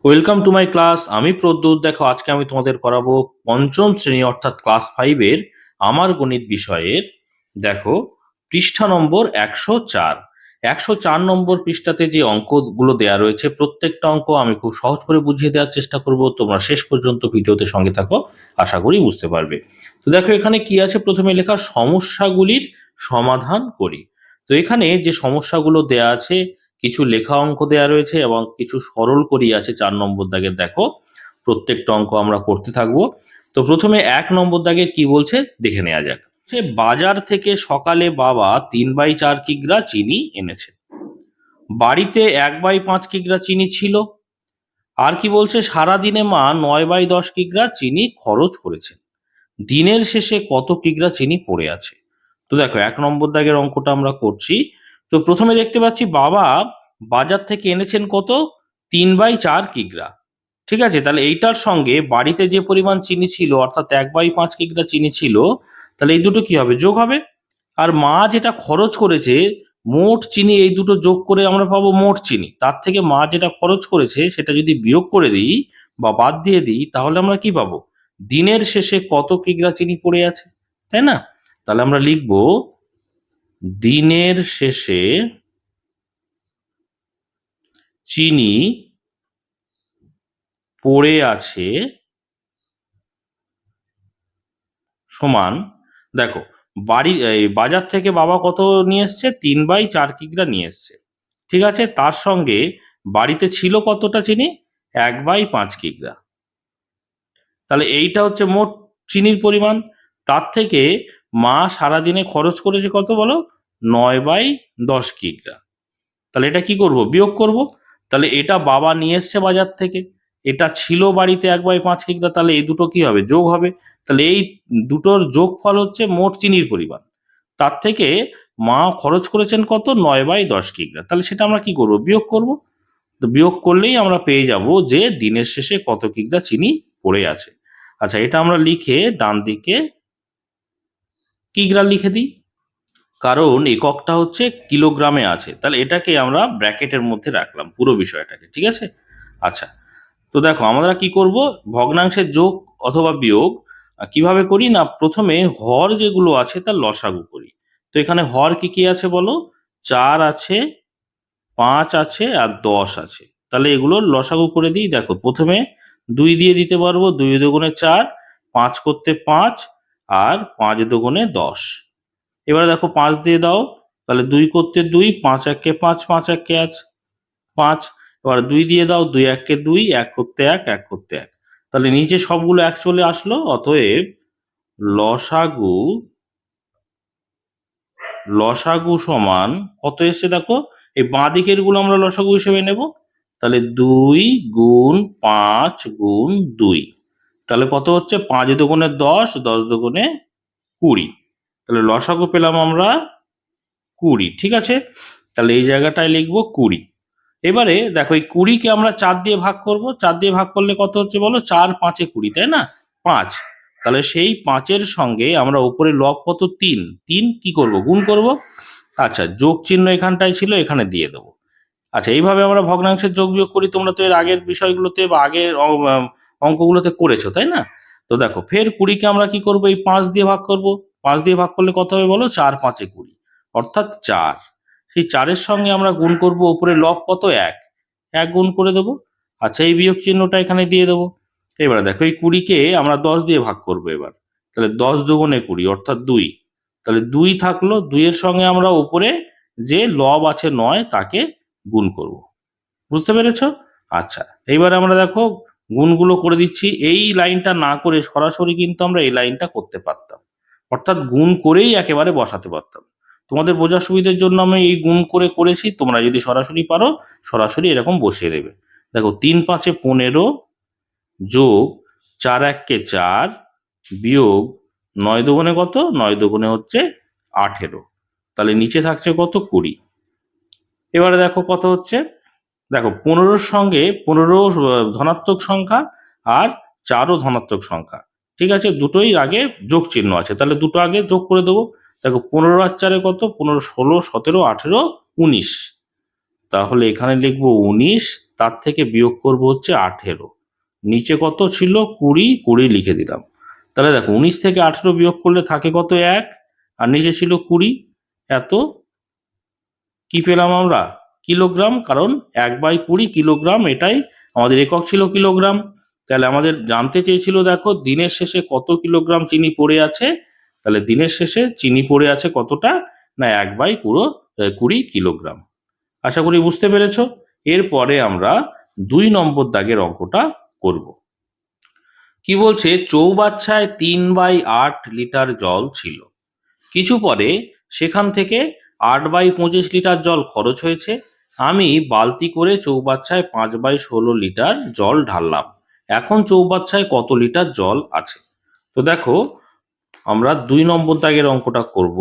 Welcome to my class. আমি প্রদ্যুৎ। দেখো, আজকে আমি তোমাদের করাবো পঞ্চম শ্রেণী অর্থাৎ ক্লাস 5-এর আমার গণিত বিষয়ের। দেখো, পৃষ্ঠা নম্বর 104। 104 নম্বর পৃষ্ঠাতে যে অঙ্কগুলো দেয়া রয়েছে, প্রত্যেকটা অঙ্ক আমি খুব সহজ করে বুঝিয়ে দেওয়ার চেষ্টা করব। তোমরা শেষ পর্যন্ত ভিডিওতে সঙ্গে থাকো, আশা করি বুঝতে পারবে। তো দেখো, এখানে কি আছে, প্রথমে লেখা সমস্যাগুলির সমাধান করি। তো এখানে যে সমস্যাগুলো দেয়া আছে, কিছু লেখা অঙ্ক দেয়া রয়েছে এবং কিছু সরল করি আছে 4 নম্বর দাগের। দেখো, প্রত্যেকটা অঙ্ক আমরা করতে থাকবো। তো প্রথমে 1 নম্বর দাগের কি বলছে দেখে নেওয়া যাক। সে বাজার থেকে সকালে বাবা 3/4 কিগ্রা চিনি এনেছে। বাড়িতে 1/5 কিগ্রা চিনি ছিল। আর কি বলছে, সারাদিনে মা 9/10 কিগ্রা চিনি খরচ করেছেন। দিনের শেষে কত কিগ্রা চিনি পড়ে আছে? তো দেখো, 1 নম্বর দাগের অঙ্কটা আমরা করছি। তো প্রথমে দেখতে পাচ্ছি বাবা বাজার থেকে এনেছেন কত, 3/4 কিগ্রা। ঠিক আছে, তাহলে এইটার সঙ্গে বাড়িতে যে পরিমাণ চিনি ছিল অর্থাৎ 1/5 কিগ্রা চিনি ছিল, তাহলে এই দুটো কি হবে, যোগ হবে। আর মা যেটা খরচ করেছে, মোট চিনি, এই দুটো যোগ করে আমরা পাবো মোট চিনি। তার থেকে মা যেটা খরচ করেছে সেটা যদি বিয়োগ করে দিই বা বাদ দিয়ে দিই, তাহলে আমরা কি পাবো, দিনের শেষে কত কিগ্রা চিনি পড়ে আছে, তাই না? তাহলে আমরা লিখব, দিনের শেষে চিনি পড়ে আছে সমান, দেখো, বাজার থেকে বাবা কত নিয়ে এসছে, 3/4 কিগ্রা নিয়ে এসছে। ঠিক আছে, তার সঙ্গে বাড়িতে ছিল কতটা চিনি, 1/5 কিগ্রা। তাহলে এইটা হচ্ছে মোট চিনির পরিমাণ। তার থেকে মা সারাদিনে খরচ করেছে কত বলো, 9/10 কিগ্রা। তাহলে এটা কি করব, বিয়োগ করব। তাহলে এটা বাবা নিয়ে এসছে বাজার থেকে, এটা ছিল বাড়িতে 1/5 কিগ্রা, তাহলে এই দুটো কি হবে, যোগ হবে। তাহলে এই দুটোর যোগফল হচ্ছে মোট চিনির পরিমাণ। তার থেকে মা খরচ করেছেন কত, 9/10 কিগ্রা। তাহলে সেটা আমরা কি করব, বিয়োগ করব। তো বিয়োগ করলেই আমরা পেয়ে যাব যে দিনের শেষে কত কিগ্রা চিনি পড়ে আছে। আচ্ছা, এটা আমরা লিখে ডান দিকে কিগ্রা লিখে দিই, কারণ এককটা হচ্ছে কিলোগ্রামে আছে। তাহলে এটাকে আমরা ব্র্যাকেটের মধ্যে রাখলাম পুরো বিষয়টাকে। ঠিক আছে। আচ্ছা, তো দেখো, আমরা কি করব, ভগ্নাংশের যোগ অথবা বিয়োগ কিভাবে করি না, প্রথমে হর যেগুলো আছে তার লসাগু করি। তো এখানে হর কি কি আছে বলো, 4 আছে, 5 আছে আর 10 আছে। তাহলে এগুলোর লসাগু করে দিই। দেখো, প্রথমে 2 দিয়ে দিতে পারবো, 2 দুগুণে 4, 5 করতে 5, আর 5 দুগুণে 10। এবারে দেখো, 5 দিয়ে দাও, তাহলে 2 করতে 2, 5 একে 5, 5 একে 5। এবার 2 দিয়ে দাও, 2 একে 2, 1 করতে 1, 1 করতে 1। তাহলে নিচে সবগুলো 1 চলে আসলো। অতএব লসাগু লসাগু সমান কত এসছে দেখো, এই বাঁ দিকের গুলো আমরা লসাগু হিসেবে নেব। তাহলে 2 গুণ 5 গুণ 2, তাহলে কত হচ্ছে, 5 দুগুণে 10, 10 দুগুণে 20। তাহলে লসাগু পেলাম আমরা 20। ঠিক আছে, তাহলে এই জায়গাটায় লিখবো 20। এবারে দেখো, এই 20-কে আমরা 4 দিয়ে ভাগ করব। 4 দিয়ে ভাগ করলে কত হচ্ছে বলো, 4 5-এ 20, তাই না, 5। তাহলে সেই 5-এর সঙ্গে আমরা উপরে লব কত, 3, 3 কি করব, গুণ করব। আচ্ছা, যোগ চিহ্ন এখানটায় ছিল, এখানে দিয়ে দেবো। আচ্ছা, এইভাবে আমরা ভগ্নাংশের যোগ বিয়োগ করি। তোমরা তো এর আগের বিষয়গুলোতে বা আগের অঙ্কগুলোতে করেছো, তাই না? তো দেখো, ফের 20-কে আমরা কি করব, এই 5 দিয়ে ভাগ করব। 5 দিয়ে ভাগ করলে কত হবে বলো, 4 5-এ 20, অর্থাৎ 4। সেই 4-এর সঙ্গে আমরা গুণ করব, উপরে লব কত, 1, 1 গুণ করে দেবো। আচ্ছা, এই বিয়োগ চিহ্নটা এখানে দিয়ে দেবো। এবারে দেখো, এই 20-কে আমরা 10 দিয়ে ভাগ করব এবার। তাহলে 10 দুগুণে 20, অর্থাৎ 2। তাহলে 2 থাকলো, 2 এর সঙ্গে আমরা উপরে যে লব আছে 9 তাকে গুণ করব। বুঝতে পেরেছো? আচ্ছা, এইবার আমরা দেখো গুণগুলো করে দিচ্ছি। এই লাইনটা না করে সরাসরি কিন্তু আমরা এই লাইনটা করতে পারতাম, অর্থাৎ গুণ করেই একেবারে বসাতে পারতাম। তোমাদের বোঝার সুবিধার জন্য আমি এই গুণ করে করেছি। তোমরা যদি সরাসরি পারো, সরাসরি এরকম বসিয়ে দেবে। দেখো, 3 5-এ 15 যোগ 4 1-কে 4 বিয়োগ 9 দুগুণে কত, 9 দুগুণে হচ্ছে 18। তাহলে নিচে থাকছে কত, 20। এবারে দেখো কত হচ্ছে, দেখো 15-র সঙ্গে 15 ধনাত্মক সংখ্যা, আর 4ও ধনাত্মক সংখ্যা। ঠিক আছে, দুটোই আগে যোগ চিহ্ন আছে, তাহলে দুটো আগে যোগ করে দেবো। দেখো, 15 আর 4-এ কত, 15 16 17 18 19। তাহলে এখানে লিখবো 19, তার থেকে বিয়োগ করব হচ্ছে 18। নিচে কত ছিল 20, 20 লিখে দিলাম। তাহলে দেখো 19 থেকে 18 বিয়োগ করলে থাকে কত 1, আর নিচে ছিল 20। এত কি পেলাম আমরা কিলোগ্রাম, কারণ 1/20 কিলোগ্রাম, এটাই আমাদের একক ছিল কিলোগ্রাম। তাহলে আমাদের জানতে চেয়েছিল দেখো দিনের শেষে কত কিলোগ্রাম চিনি পড়ে আছে। তাহলে দিনের শেষে চিনি পড়ে আছে কতটা, না 1/20 কিলোগ্রাম। আশা করি বুঝতে পেরেছো। এরপরে আমরা 2 নম্বর দাগের অঙ্কটা করব। কি বলছে, চৌবাচ্চায় 3/8 লিটার জল ছিল। কিছু পরে সেখান থেকে 8/25 লিটার জল খরচ হয়েছে। আমি বালতি করে চৌবাচ্চায় 5/16 লিটার জল ঢাললাম। এখন চৌবাচ্চায় কত লিটার জল আছে? তো দেখো আমরা 2 নম্বর দাগের অঙ্কটা করব।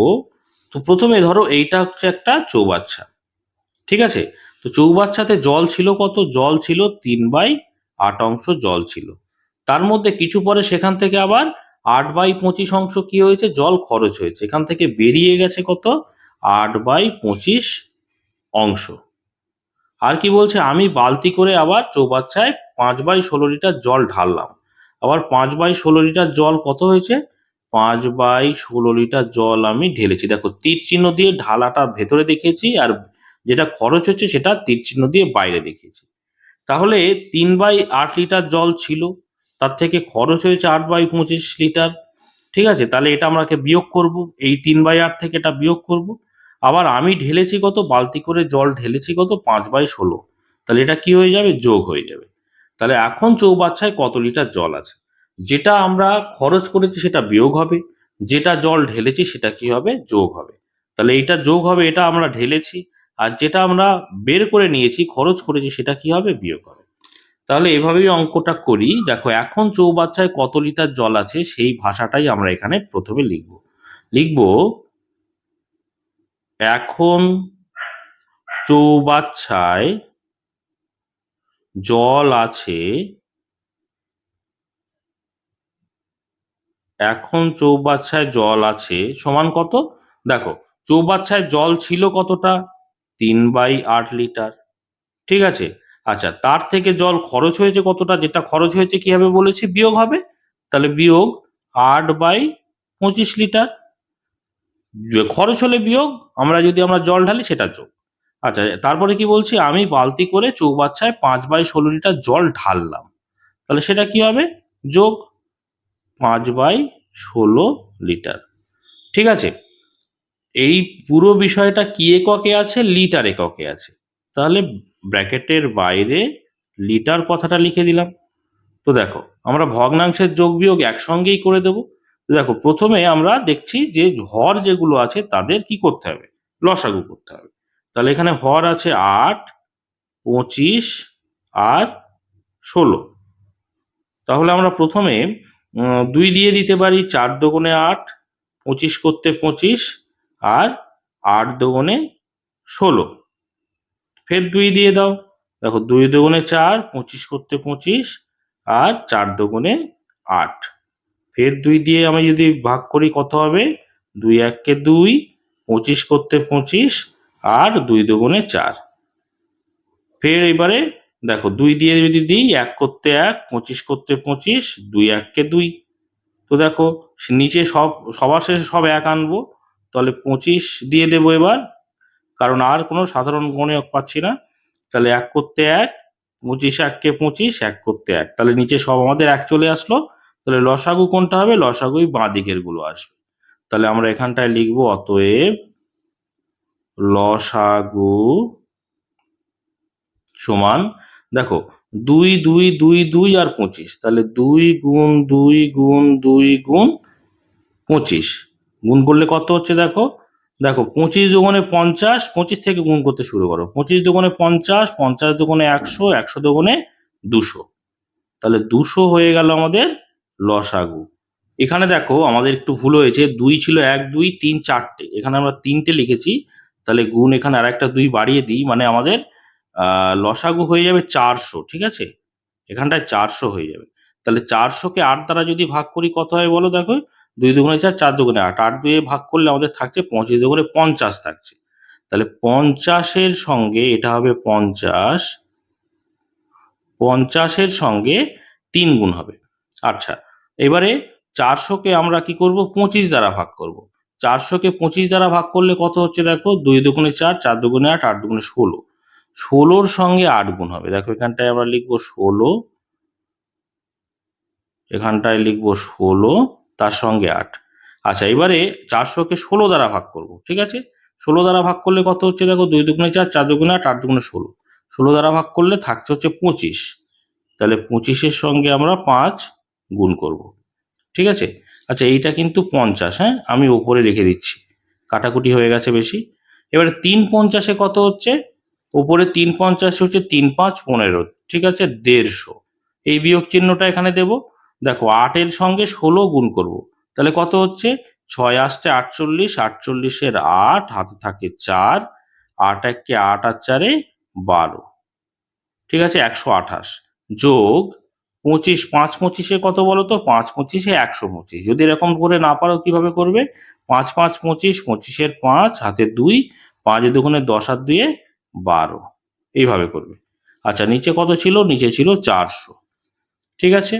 তো প্রথমে ধরো এইটা হচ্ছে একটা চৌবাচ্চা, ঠিক আছে। তো চৌবাচ্চাতে জল ছিল কত, জল ছিল 3/8 অংশ জল ছিল। তার মধ্যে কিছু পরে সেখান থেকে আবার 8/25 অংশ কি হয়েছে, জল খরচ হয়েছে। এখান থেকে বেরিয়ে গেছে কত, 8/25 অংশ। আর কি বলছে, আমি বালতি করে আবার চৌবাচ্চায় 5/16 লিটার জল ঢাললাম। আবার 5/16 লিটার জল কত হয়েছে, 5/16 লিটার জল আমি ঢেলেছি। দেখো তীর চিহ্ন দিয়ে ঢালাটা ভেতরে দেখিয়েছি, আর যেটা খরচ হচ্ছে সেটা তীর চিহ্ন দিয়ে বাইরে দেখিয়েছি। তাহলে 3/8 লিটার জল ছিল, তার থেকে খরচ হয়েছে 8/25 লিটার। ঠিক আছে, তাহলে এটা আমরাকে বিয়োগ করব, এই 3/8 থেকে এটা বিয়োগ করব। আবার আমি ঢেলেছি কত, বালতি করে জল ঢেলেছি কত, 5/16। তাহলে এটা কি হয়ে যাবে, যোগ হয়ে যাবে। তাহলে এখন চৌবাচ্চায় কত লিটার জল আছে, যেটা আমরা খরচ করেছি সেটা বিয়োগ হবে, যেটা জল ঢেলেছি সেটা কি হবে, যোগ হবে। তাহলে এটা যোগ হবে, এটা আমরা ঢেলেছি, আর যেটা আমরা বের করে নিয়েছি খরচ করেছি সেটা কি হবে, বিয়োগ হবে। তাহলে এভাবেই অঙ্কটা করি। দেখো এখন চৌবাচ্চায় কত লিটার জল আছে সেই ভাষাটাই আমরা এখানে প্রথমে লিখব। লিখব এখন চৌবাচ্চায় জল আছে, এখন চৌবাচ্চায় জল আছে সমান কত, দেখো চৌবাচ্চায় জল ছিল কতটা, 3/8 লিটার, ঠিক আছে। আচ্ছা, তার থেকে জল খরচ হয়েছে কতটা, যেটা খরচ হয়েছে কি হবে বলেছি, বিয়োগ হবে। তাহলে বিয়োগ 8/25 লিটার। খরচ হলে বিয়োগ, আমরা জল ঢালি সেটা যোগ। আচ্ছা, তারপরে কি বলছি, আমি বালতি করে চৌবাচ্চায় 5/16 লিটার জল ঢাললাম। তাহলে সেটা কি হবে, যোগ 5/16 লিটার। ঠিক আছে, এই পুরো বিষয়টা কি এককে আছে, লিটার এককে আছে। তাহলে ব্র্যাকেটের বাইরে লিটার কথাটা লিখে দিলাম। তো দেখো আমরা ভগ্নাংশের যোগ বিয়োগ একসঙ্গেই করে দেব। তো দেখো প্রথমে আমরা দেখছি যে হর যেগুলো আছে তাদের কি করতে হবে, লসাগু করতে হবে। তাহলে এখানে হর আছে 8, 25 আর 16। তাহলে আমরা প্রথমে 2 দিয়ে দিতে পারি, 4 দুগুণে 8, 25 করতে 25, আর 8 দুগুণে 16। ফের 2 দিয়ে দাও, দেখো 2 দুগুণে 4, 25 করতে 25, আর 4 দুগুণে 8। ফের 2 দিয়ে আমি যদি ভাগ করি কত হবে, 2 1 2, 25 করতে 25, আর 2 দুগুণে 4। ফের এবারে দেখো 2 দিয়ে যদি দিই, 1 করতে 1, 25 করতে 25, 2 1 2। তো দেখো নিচে সবার শেষে সব 1 আনবো, তাহলে 25 দিয়ে দেবো এবার, কারণ আর কোনো সাধারণ গুণক পাচ্ছি না। তাহলে 1 করতে 1, 25 1 25, 1 করতে 1, তাহলে নিচে সব আমাদের 1 চলে আসলো। তাহলে লসাগু কোনটা হবে, লসাগুই বাঁ দিকের গুলো আসবে। তাহলে আমরা এখানটায় লিখবো অতএব লসাগু সমান, দেখো 2 2 2 2 আর 25, তাহলে 2 গুণ 2 গুণ 2 গুণ 25 গুণ করলে কত হচ্ছে, দেখো দেখো 25 দুগুণে 50, 25 থেকে গুণ করতে শুরু করো, 25 দুগুণে 50, 50 দুগুণে 100, 100 দুগুণে 200। তাহলে 200 হয়ে গেল আমাদের লসাগু। এখানে দেখো আমাদের একটু ভুল হয়েছে, 2 ছিল 1 2 3 4টে, এখানে আমরা 3টে লিখেছি। তাহলে গুণ এখানে আর একটা 2 বাড়িয়ে দিই, মানে আমাদের লসাগু হয়ে যাবে 400। ঠিক আছে, এখানটায় 400 হয়ে যাবে। তাহলে 400-কে 8 দ্বারা যদি ভাগ করি কত হয় বলো, দেখো 2 দুগুণে 4, 4 দুগুণে 8, 8 দিয়ে ভাগ করলে আমাদের থাকছে 25 দুগুণে 50 থাকছে। তাহলে 50-এর সঙ্গে এটা হবে 50, 50-এর সঙ্গে 3 গুণ হবে। আচ্ছা, এবারে 400-কে আমরা কি করব, 25 দ্বারা ভাগ করব। 400-কে 25 দ্বারা ভাগ করলে কত হচ্ছে দেখো, 2 দুগুণে 4, 4 দুগুণে 8, 8 দুগুণে 16, 16-র সঙ্গে 8 গুণ হবে। দেখো এখানটায় আমরা লিখবো 16, এখানটায় লিখবো 16, তার সঙ্গে 8। আচ্ছা, এবারে 400-কে 16 দ্বারা ভাগ করব, ঠিক আছে? 16 দ্বারা ভাগ করলে কত হচ্ছে দেখো, 2 দুগুণে 4, 4 দুগুণে 8, 8 দুগুণে 16, 16 দ্বারা ভাগ করলে থাকছে হচ্ছে 25। তাহলে 25-এর সঙ্গে আমরা 5 গুণ করব, ঠিক আছে? আচ্ছা, এইটা কিন্তু 50, হ্যাঁ, আমি ওপরে রেখে দিচ্ছি, কাটাকুটি হয়ে গেছে বেশি। এবারে 3/50-এ কত হচ্ছে, ওপরে 3/50 হচ্ছে 3 5 15, ঠিক আছে, 150। এই বিয়োগ চিহ্নটা এখানে দেব। দেখো 8-এর সঙ্গে 16 গুণ করব, তাহলে কত হচ্ছে, 6 8 48, 48-এর 8, হাতে থাকে 4, 8 1 8 আর 4 12, ঠিক আছে, 128 যোগ 25, 5 25-এ কত বলো তো, 5 25-এ 125। যদি এরকম করে না পারো কিভাবে করবে, 5 5 25, 25-এর 5, হাতে 2, 5 দুগুণে 10 আর 2 12, এইভাবে করবে। আচ্ছা, নিচে কত ছিল, নিচে ছিল 400, ঠিক আছে।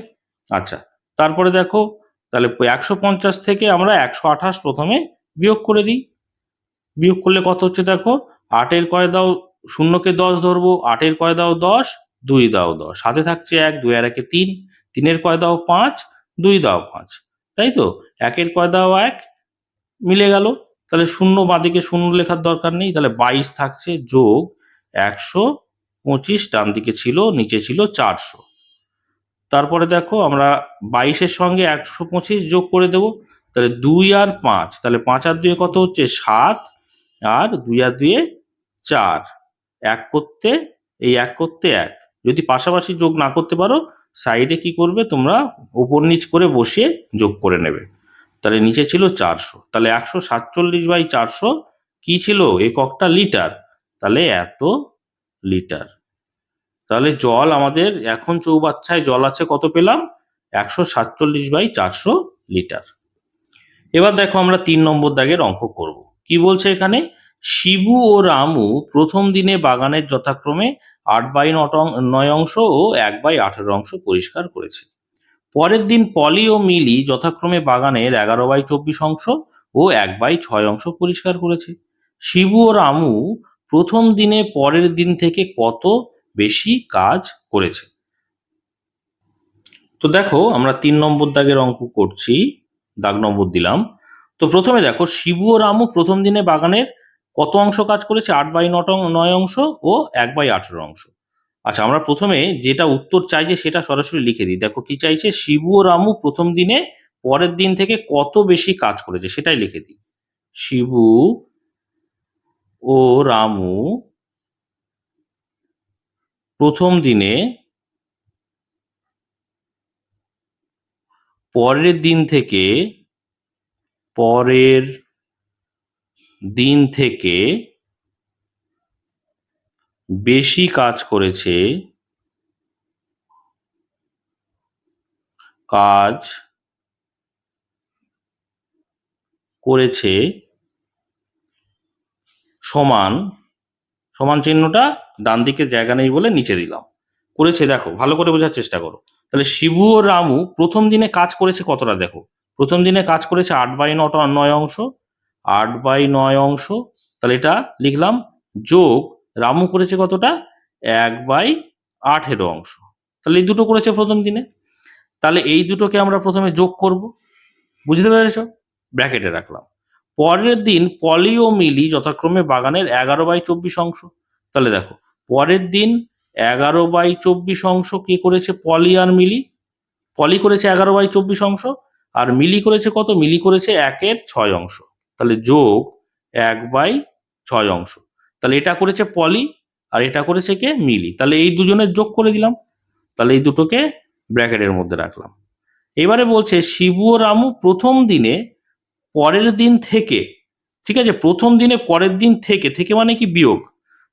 আচ্ছা, তারপরে দেখো, তাহলে 150 থেকে আমরা 128 প্রথমে বিয়োগ করে দিই। বিয়োগ করলে কত হচ্ছে দেখো, 8-এর কয় দাও, 0-কে 10 ধরবো, 8-এর কয় দাও 10, 2 দাও 10, হাতে থাকছে 1, 2 আর 1 3, 3-এর কয় দাও 5, 2 দাও 5, তাই তো? 1-এর কয় দাও 1, মিলে গেল। তাহলে 0 বাঁদিকে 0 লেখার দরকার নেই, তাহলে 22 থাকছে, যোগ 125, ডান দিকে ছিল, নিচে ছিল 400। তারপরে দেখো আমরা 22-এর সঙ্গে 125 যোগ করে দেব, তাহলে 2 আর 5, তাহলে 5 আর 2 কত হচ্ছে 7, আর 2 আর 2 4, এক করতে এই এক করতে এক। যদি পাশাপাশি যোগ না করতে পারো, সাইডে কি করবে তোমরা, উপর নিচ করে বসিয়ে যোগ করে নেবে। তাহলে নিচে ছিল 400, তাহলে 147/400 কি ছিল, এককটা লিটার, তাহলে এত লিটার। তাহলে জল আমাদের এখন চৌবাচ্চায় জল আছে কত পেলাম, 147/400 লিটার। এবার দেখো আমরা 3 নম্বর দাগের অঙ্ক করব। কি বলছে এখানে, শিবু ও রামু প্রথম দিনে বাগানের যথাক্রমে 8/9 অংশ ও 1/18 অংশ পরিষ্কার করেছে। পরের দিন পলি ও মিলি যথাক্রমে বাগানের 11/24 অংশ ও 1/6 অংশ পরিষ্কার করেছে। শিবু ও রামু প্রথম দিনে পরের দিন থেকে কত বেশি কাজ করেছে? তো দেখো আমরা 3 নম্বর দাগের অঙ্ক করছি, দাগ নম্বর দিলাম। তো প্রথমে দেখো, শিবু ও রামু প্রথম দিনে বাগানের কত অংশ কাজ করেছে, 8/9 অংশ ও 1/18 অংশ। আচ্ছা, আমরা প্রথমে যেটা উত্তর চাইছে সেটা সরাসরি লিখে দিই। দেখো কি চাইছে, শিবু ও রামু প্রথম দিনে পরের দিন থেকে কত বেশি কাজ করেছে সেটাই লিখে দিই। শিবু ও রামু প্রথম দিনে পরের দিন থেকে বেশি কাজ করেছে, সমান, সমান চিহ্নটা ডান দিকে জায়গা নেই বলে নিচে দিলাম, করেছে। দেখো ভালো করে বোঝার চেষ্টা করো। তাহলে শিবু ও রামু প্রথম দিনে কাজ করেছে কতটা, দেখো প্রথম দিনে কাজ করেছে 8/9 অংশ, 8/9 অংশ, তাহলে এটা লিখলাম, যোগ রামু করেছে কতটা, 1/18 অংশ, তাহলে এই দুটো করেছে প্রথম দিনে। তাহলে এই দুটোকে আমরা প্রথমে যোগ করব, বুঝতে পেরেছো, ব্র্যাকেটে রাখলাম। পরের দিন পলি ও মিলি যথাক্রমে বাগানের 11/24 অংশ, তাহলে দেখো পরের দিন 11/24 অংশ কে করেছে, পলি আর মিলি। পলি করেছে 11/24 অংশ, আর মিলি করেছে কত, মিলি করেছে 1/6 অংশ, তাহলে যোগ 1/6 অংশ। তাহলে এটা করেছে পলি আর এটা করেছে কে, মিলি, তাহলে এই দুজনের যোগ করে দিলাম, তাহলে এই দুটোকে ব্র্যাকেটের মধ্যে রাখলাম। এবারে বলছে শিবু ও রামু প্রথম দিনে পরের দিন থেকে, ঠিক আছে, প্রথম দিনে পরের দিন থেকে, থেকে মানে কি বিয়োগ,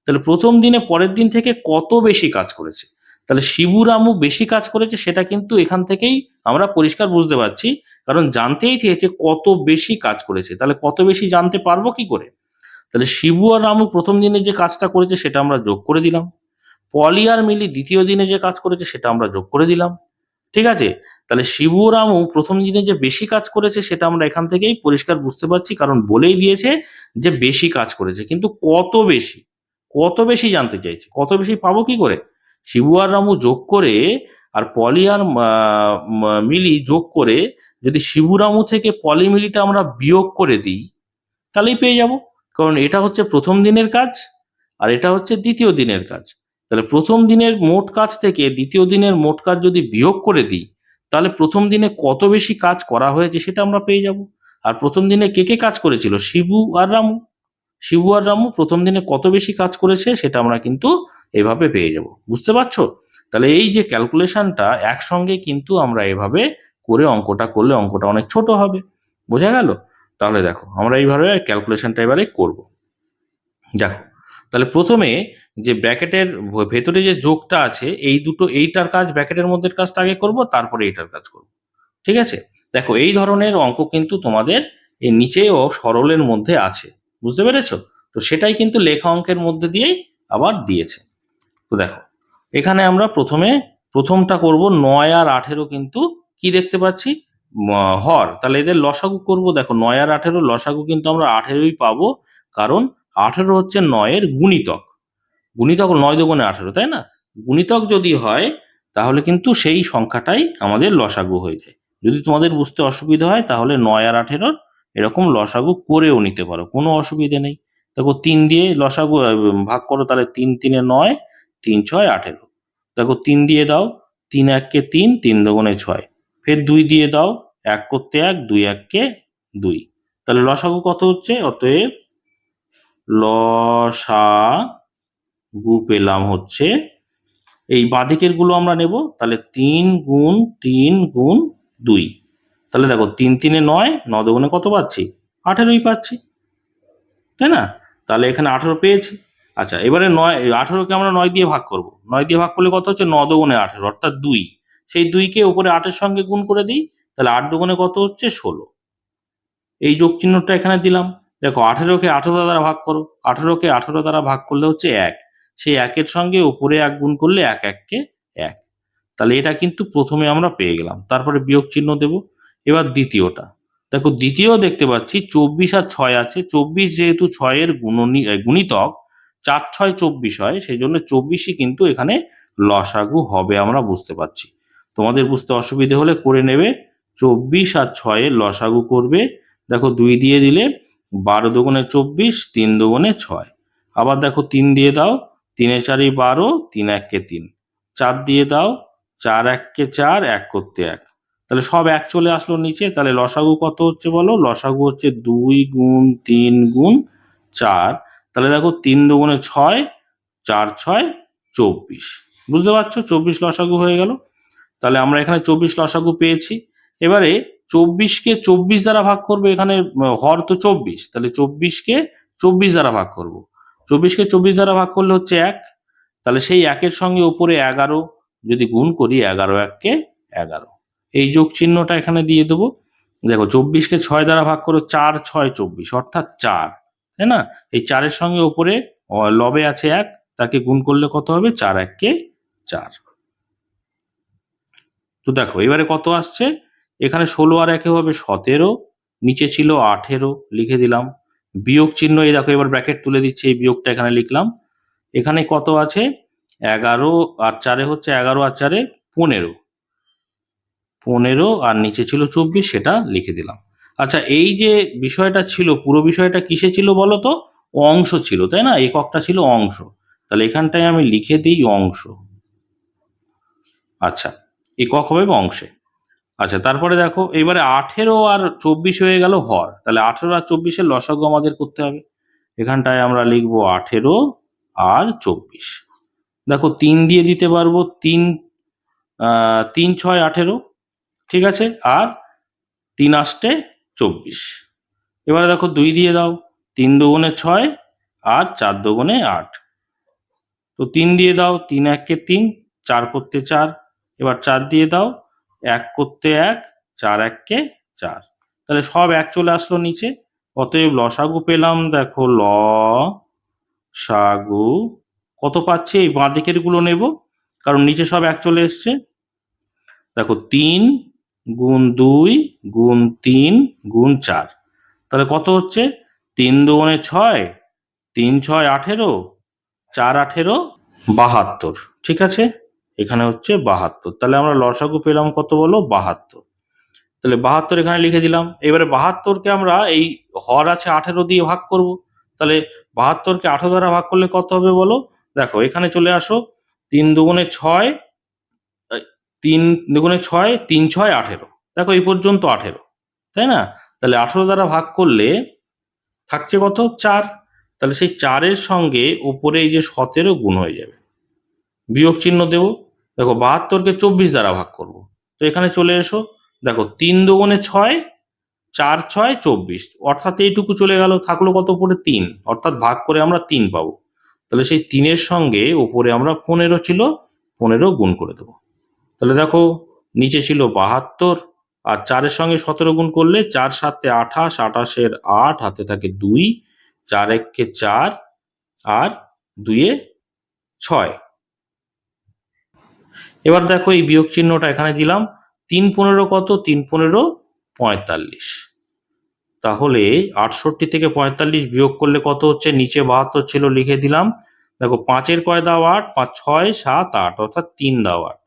তাহলে প্রথম দিনে পরের দিন থেকে কত বেশি কাজ করেছে। তাহলে শিবু রামু বেশি কাজ করেছে সেটা কিন্তু এখান থেকেই আমরা পরিষ্কার বুঝতে পারছি, কারণ জানতেই চেয়েছে কত বেশি কাজ করেছে, তাহলে কত বেশি জানতে পারবো কি করে, তাহলে শিবু আর রামু প্রথম দিনে যে কাজটা করেছে সেটা আমরা যোগ করে দিলাম। পলি আর মিলি দ্বিতীয় দিনে যে কাজ করেছে সেটা আমরা যোগ করে দিলাম। ঠিক আছে, তাহলে শিবু ও রামু প্রথম দিনে যে বেশি কাজ করেছে সেটা আমরা এখান থেকেই পরিষ্কার বুঝতে পারছি, কারণ বলেই দিয়েছে যে বেশি কাজ করেছে, কিন্তু কত বেশি, কত বেশি জানতে চাইছে, কত বেশি পাবো কি করে? শিবু আর রামু যোগ করে আর পলি আর মিলি যোগ করে যদি শিবু রামু থেকে পলি মিলিটা আমরা বিয়োগ করে দিই তাহলেই পেয়ে যাব, কারণ এটা হচ্ছে প্রথম দিনের কাজ আর এটা হচ্ছে দ্বিতীয় দিনের কাজ। তাহলে প্রথম দিনের মোট কাজ থেকে দ্বিতীয় দিনের মোট কাজ যদি বিয়োগ করে দিই তাহলে প্রথম দিনে কত বেশি কাজ করা হয়েছে সেটা আমরা পেয়ে যাব। আর প্রথম দিনে কে কে কাজ করেছিল? শিবু আর রামু। শিবু আর রামু প্রথম দিনে কত বেশি কাজ করেছে সেটা আমরা কিন্তু এভাবে পেয়ে যাব। বুঝতে পারছো? তাহলে এই যে ক্যালকুলেশনটা একসঙ্গে কিন্তু আমরা এভাবে করে অঙ্কটা করলে অঙ্কটা অনেক ছোট হবে। বোঝা গেল? তাহলে দেখো আমরা এইভাবে ক্যালকুলেশনটা এবারে করব। দেখো, তাহলে প্রথমে যে ব্র্যাকেটের ভেতরে যে যোগটা আছে এই দুটো, এইটার কাজ ব্র্যাকেটের মধ্যে কাজটা আগে করব, তারপরে এইটার কাজ করব। ঠিক আছে, দেখো এই ধরনের অঙ্ক কিন্তু তোমাদের এই নিচেও সরলের মধ্যে আছে, বুঝতে পেরেছো? তো সেটাই কিন্তু লেখা অঙ্কের মধ্যে দিয়েই আবার দিয়েছে। তো দেখো এখানে আমরা প্রথমটা করব 9 আর 18, কিন্তু কি দেখতে পাচ্ছি? হর, তাহলে এদের লসাগু করব। দেখো 9 আর 18 লসাগু কিন্তু আমরা 18ই পাবো, কারণ 18 হচ্ছে 9 এর গুণিতক। গুণিতক 9 দুগুণে 18, তাই না? গুণিতক যদি হয় তাহলে কিন্তু সেই সংখ্যাটাই আমাদের লসাগু হয়ে যায়। যদি তোমাদের বুঝতে অসুবিধা হয় তাহলে 9 আর 18 এরকম লসাগু করেও নিতে পারো, কোনো অসুবিধে নেই। দেখো 3 দিয়ে লসাগু ভাগ করো, তাহলে 3 3 9, 3 6 18। দেখো 3 দিয়ে দাও, 3 1 কে 3, 3 দুগুণে 6। ফের 2 দিয়ে দাও, 1 করতে 1, 2 1 কে 2। তাহলে লসাগু কত হচ্ছে? অতএব লসাগু পেলাম হচ্ছে, এই বাঁদিকের গুলো আমরা নেব, তাহলে 3 গুণ 3 গুণ 2। তাহলে দেখো 3 3 9, 9 দুগুণে কত পাচ্ছি? 18ই পাচ্ছি, তাই না? তাহলে এখানে 18 পেয়েছি। আচ্ছা, এবারে 18কে আমরা 9 দিয়ে ভাগ করব। 9 দিয়ে ভাগ করলে কত হচ্ছে? 9 দুগুণে 18, অর্থাৎ 2। সেই 2কে উপরে 8-এর সঙ্গে গুণ করে দিই, তাহলে 8 দুগুণে কত হচ্ছে? 16। এই যোগ চিহ্নটা এখানে দিলাম। দেখো 18কে 18 দ্বারা ভাগ করো, 18কে 18 দ্বারা ভাগ করলে হচ্ছে 1। সেই 1-এর সঙ্গে উপরে 1 গুণ করলে 1 1 কে 1। তাহলে এটা কিন্তু প্রথমে আমরা পেয়ে গেলাম, তারপরে বিয়োগ চিহ্ন দেব। এবার দ্বিতীয়টা দেখো, দ্বিতীয় দেখতে পাচ্ছি 24 আর 6 আছে। 24 যেহেতু 6 এর গুণিতক, 4 6 24 হয়, সেই জন্য 24ই কিন্তু এখানে লসাগু হবে, আমরা বুঝতে পারছি। তোমাদের বুঝতে অসুবিধে হলে করে নেবে। 24 আর 6 এর লসাগু করবে। দেখো 2 দিয়ে দিলে 12 দুগুণে 24, 3 দুগুণে 6। আবার দেখো 3 দিয়ে দাও, 3 4 12, 3 1 কে 3। 4 দিয়ে দাও, 4 1 কে 4, 1 করতে 1। তাহলে সব 1 চলে আসলো নিচে। তাহলে লসাগু কত হচ্ছে বলো? লসাগু হচ্ছে 2 গুণ 3 গুণ 4। তাহলে দেখো 3 দুগুণে 6, 4 6 24। বুঝতে পারছো? 24 লসাগু হয়ে গেল। তাহলে আমরা এখানে 24 লসাগু পেয়েছি। এবারে 24কে 24 দ্বারা ভাগ করবো, এখানে হর তো 24, তাহলে 24কে 24 দ্বারা ভাগ করব। 24কে 24 দ্বারা ভাগ করলে হচ্ছে 1। তাহলে সেই 1-এর সঙ্গে উপরে 11 যদি গুণ করি, 11 1 কে 11। এই যোগ চিহ্নটা এখানে দিয়ে দেবো। দেখো 24কে 6 দ্বারা ভাগ করো, 4 6 24, অর্থাৎ 4, তাই না? এই 4-এর সঙ্গে উপরে লবে আছে 1, তাকে গুণ করলে কত হবে? 4 1 কে 4। তো দেখো এবারে কত আসছে? এখানে 16 আর 1 হবে 17, নিচে ছিল 18, লিখে দিলাম। বিয়োগ চিহ্ন, এই দেখো এবার ব্র্যাকেট তুলে দিচ্ছি, এই বিয়োগটা এখানে লিখলাম। এখানে কত আছে? 11 আর 4 হচ্ছে 11 আর 4 15, 15 আর নিচে ছিল 24, সেটা লিখে দিলাম। আচ্ছা, এই যে বিষয়টা ছিল, পুরো বিষয়টা কিসে ছিল বলো তো? অংশ ছিল, তাই না? এককটা ছিল অংশ। তাহলে এখানটায় আমি লিখে দিই অংশ। আচ্ছা, একক হবে অংশে। আচ্ছা, তারপরে দেখো এবারে 18 আর 24 হয়ে গেল হর। তাহলে 18 আর 24-এর লসাগু আমাদের করতে হবে। এখানটায় আমরা লিখবো 18 আর 24। দেখো 3 দিয়ে দিতে পারবো, 3 3 6 18, ঠিক আছে, আর 3 8 24। এবারে দেখো 2 দিয়ে দাও, 3 দুগুণে 6 আর 4 দুগুণে 8। তো 3 দিয়ে দাও, 3 1 কে 3, 4 করতে 4। এবার 4 দিয়ে দাও, 1 করতে 1, 4 1 কে 4। তাহলে সব 1 চলে আসলো নিচে। অতএব লসাগু পেলাম, দেখো সাগু কত পাচ্ছি, এই বাঁ দিকের গুলো নেব কারণ নিচে সব এক চলে এসছে। দেখো 3 গুণ 2 গুণ 3 গুণ 4, তাহলে কত হচ্ছে 3 দুগুণে 6, 3 6 18, 4 18 72। ঠিক আছে, এখানে হচ্ছে 72। তাহলে আমরা লসাগু পেলাম কত বলো, 72। তাহলে 72 এখানে লিখে দিলাম। এবারে 72কে আমরা এই হর আছে 18 দিয়ে ভাগ করব। তাহলে 72কে 18 দ্বারা ভাগ করলে কত হবে বলো, দেখো এখানে চলে আসো, 3 দুগুণে 6, 3 দুগুণে 6, 3 6 18, দেখো এই পর্যন্ত 18, তাই না? তাহলে 18 দ্বারা ভাগ করলে থাকছে কত, 4। তাহলে সেই 4-এর সঙ্গে উপরে এই যে 17 গুণ হয়ে যাবে, বিয়োগ চিহ্ন দেব। দেখো 72কে 24 দ্বারা ভাগ করব, তো এখানে চলে এসো, দেখো 3 দুগুণে 6, 4 6 24, অর্থাৎ এইটুকু চলে গেল, থাকলো কত উপরে 3, অর্থাৎ ভাগ করে আমরা 3 পাবো। তাহলে সেই 3-এর সঙ্গে উপরে আমরা 15 ছিল, 15 গুণ করে দেবো। তাহলে দেখো নিচে ছিল 72, আর 4-এর সঙ্গে 17 গুণ করলে 4 7 28, 28-এর 8, হাতে থাকে 2, 4 1 4, আর 2 6। এবার দেখো এই বিয়োগ চিহ্নটা এখানে দিলাম, 3 15 কত, 3 15 45। তাহলে 68 থেকে 45 বিয়োগ করলে কত হচ্ছে, নিচে 72 ছিল লিখে দিলাম। দেখো 5-এর কয় দাও 8, 5 6 7 8, অর্থাৎ 3 দাও 8।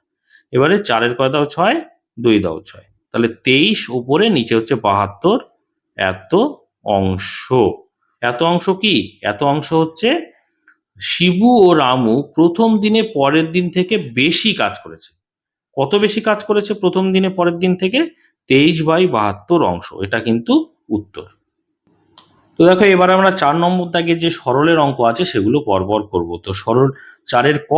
এবারে 4-এর কয় দাও 6, 2 দাও 6, তাহলে 23 উপরে, নিচে হচ্ছে 72। এত অংশ, এত অংশ কি, এত অংশ হচ্ছে শিবু ও রামু প্রথম দিনে পরের দিন থেকে বেশি কাজ করেছে। কত বেশি কাজ করেছে প্রথম দিনে পরের দিন থেকে, 23/72 অংশ। এটা কিন্তু উত্তর। তো দেখো এবার আমরা 4 নম্বর দাগের যে সরলের অঙ্ক আছে সেগুলো পরপর করব। তো সরল 4-এর ক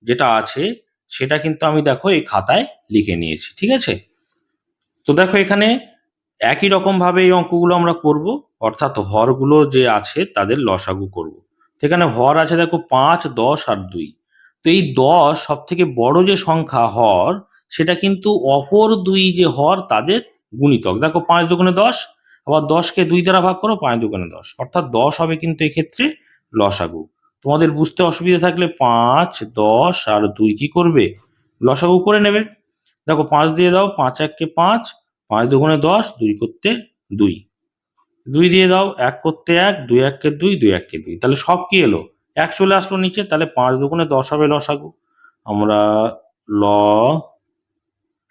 যেটা আছে সেটা কিন্তু আমি দেখো এই খাতায় লিখে নিয়েছি, ঠিক আছে? তো দেখো এখানে একই রকম ভাবে এই অঙ্কগুলো আমরা করব, অর্থাৎ হরগুলো যে আছে তাদের লসাগু করব। তো এখানে হর আছে দেখো 5 10 আর 2। তো এই 10 সব থেকে বড় যে সংখ্যা হর, সেটা কিন্তু অপর 2 যে হর তাদের গুণিতক। দেখো 5 দুগুণে 10, আবার 10কে 2 দ্বারা ভাগ করো, 5 দুগুণে 10, অর্থাৎ 10 হবে কিন্তু এক্ষেত্রে লসাগু। তোমাদের বুঝতে অসুবিধা থাকলে 5 10 আর 2 কি করবে, লসাগু করে নেবে। দেখো 5 দিয়ে দাও, 5 1 5, 5 দুগুণে 10, 2 করতে 2, 2 দিয়ে দাও, 1 করতে 1, 2 1 2, 2 1 2, তাহলে সব কি এলো, 1 চলে আসলো নিচে। তাহলে 5 দুগুণে 10 হবে লসাগু। আমরা ল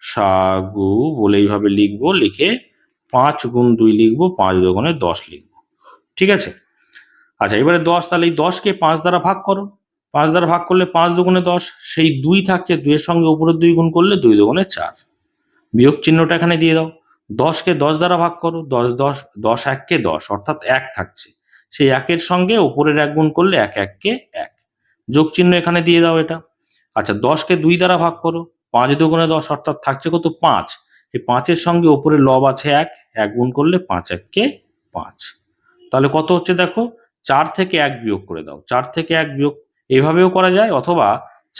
সাগু বলে এইভাবে লিখবো, লিখে 5 গুণ 2 লিখবো, 5 দুগুণে 10 লিখবো, ঠিক আছে? আচ্ছা এবারে 10, তাহলে এই 10কে 5 দ্বারা ভাগ করো, 5 দ্বারা ভাগ করলে 5 দুগুণে 10, সেই 2 থাকছে, 2 এর সঙ্গে উপরে 2 গুণ করলে 2 দুগুণে 4, বিয়োগ চিহ্নটা এখানে দিয়ে দাও। 10কে 10 দ্বারা ভাগ করো, 10 10, 10 1 10, অর্থাৎ 1 থাকছে, সেই 1-এর সঙ্গে উপরের 1 গুণ করলে 1 1 1, যোগ চিহ্ন এখানে দিয়ে দাও এটা। আচ্ছা 10কে 2 দ্বারা ভাগ করো, 5 দুগুণে 10, অর্থাৎ থাকছে কত 5, এই 5-এর সঙ্গে উপরে লব আছে 1, 1 গুণ করলে 5 1 5, তাহলে কত হচ্ছে দেখো, 4 থেকে 1 বিয়োগ করে দাও, 4 থেকে 1 বিয়োগ এইভাবেও করা যায়, অথবা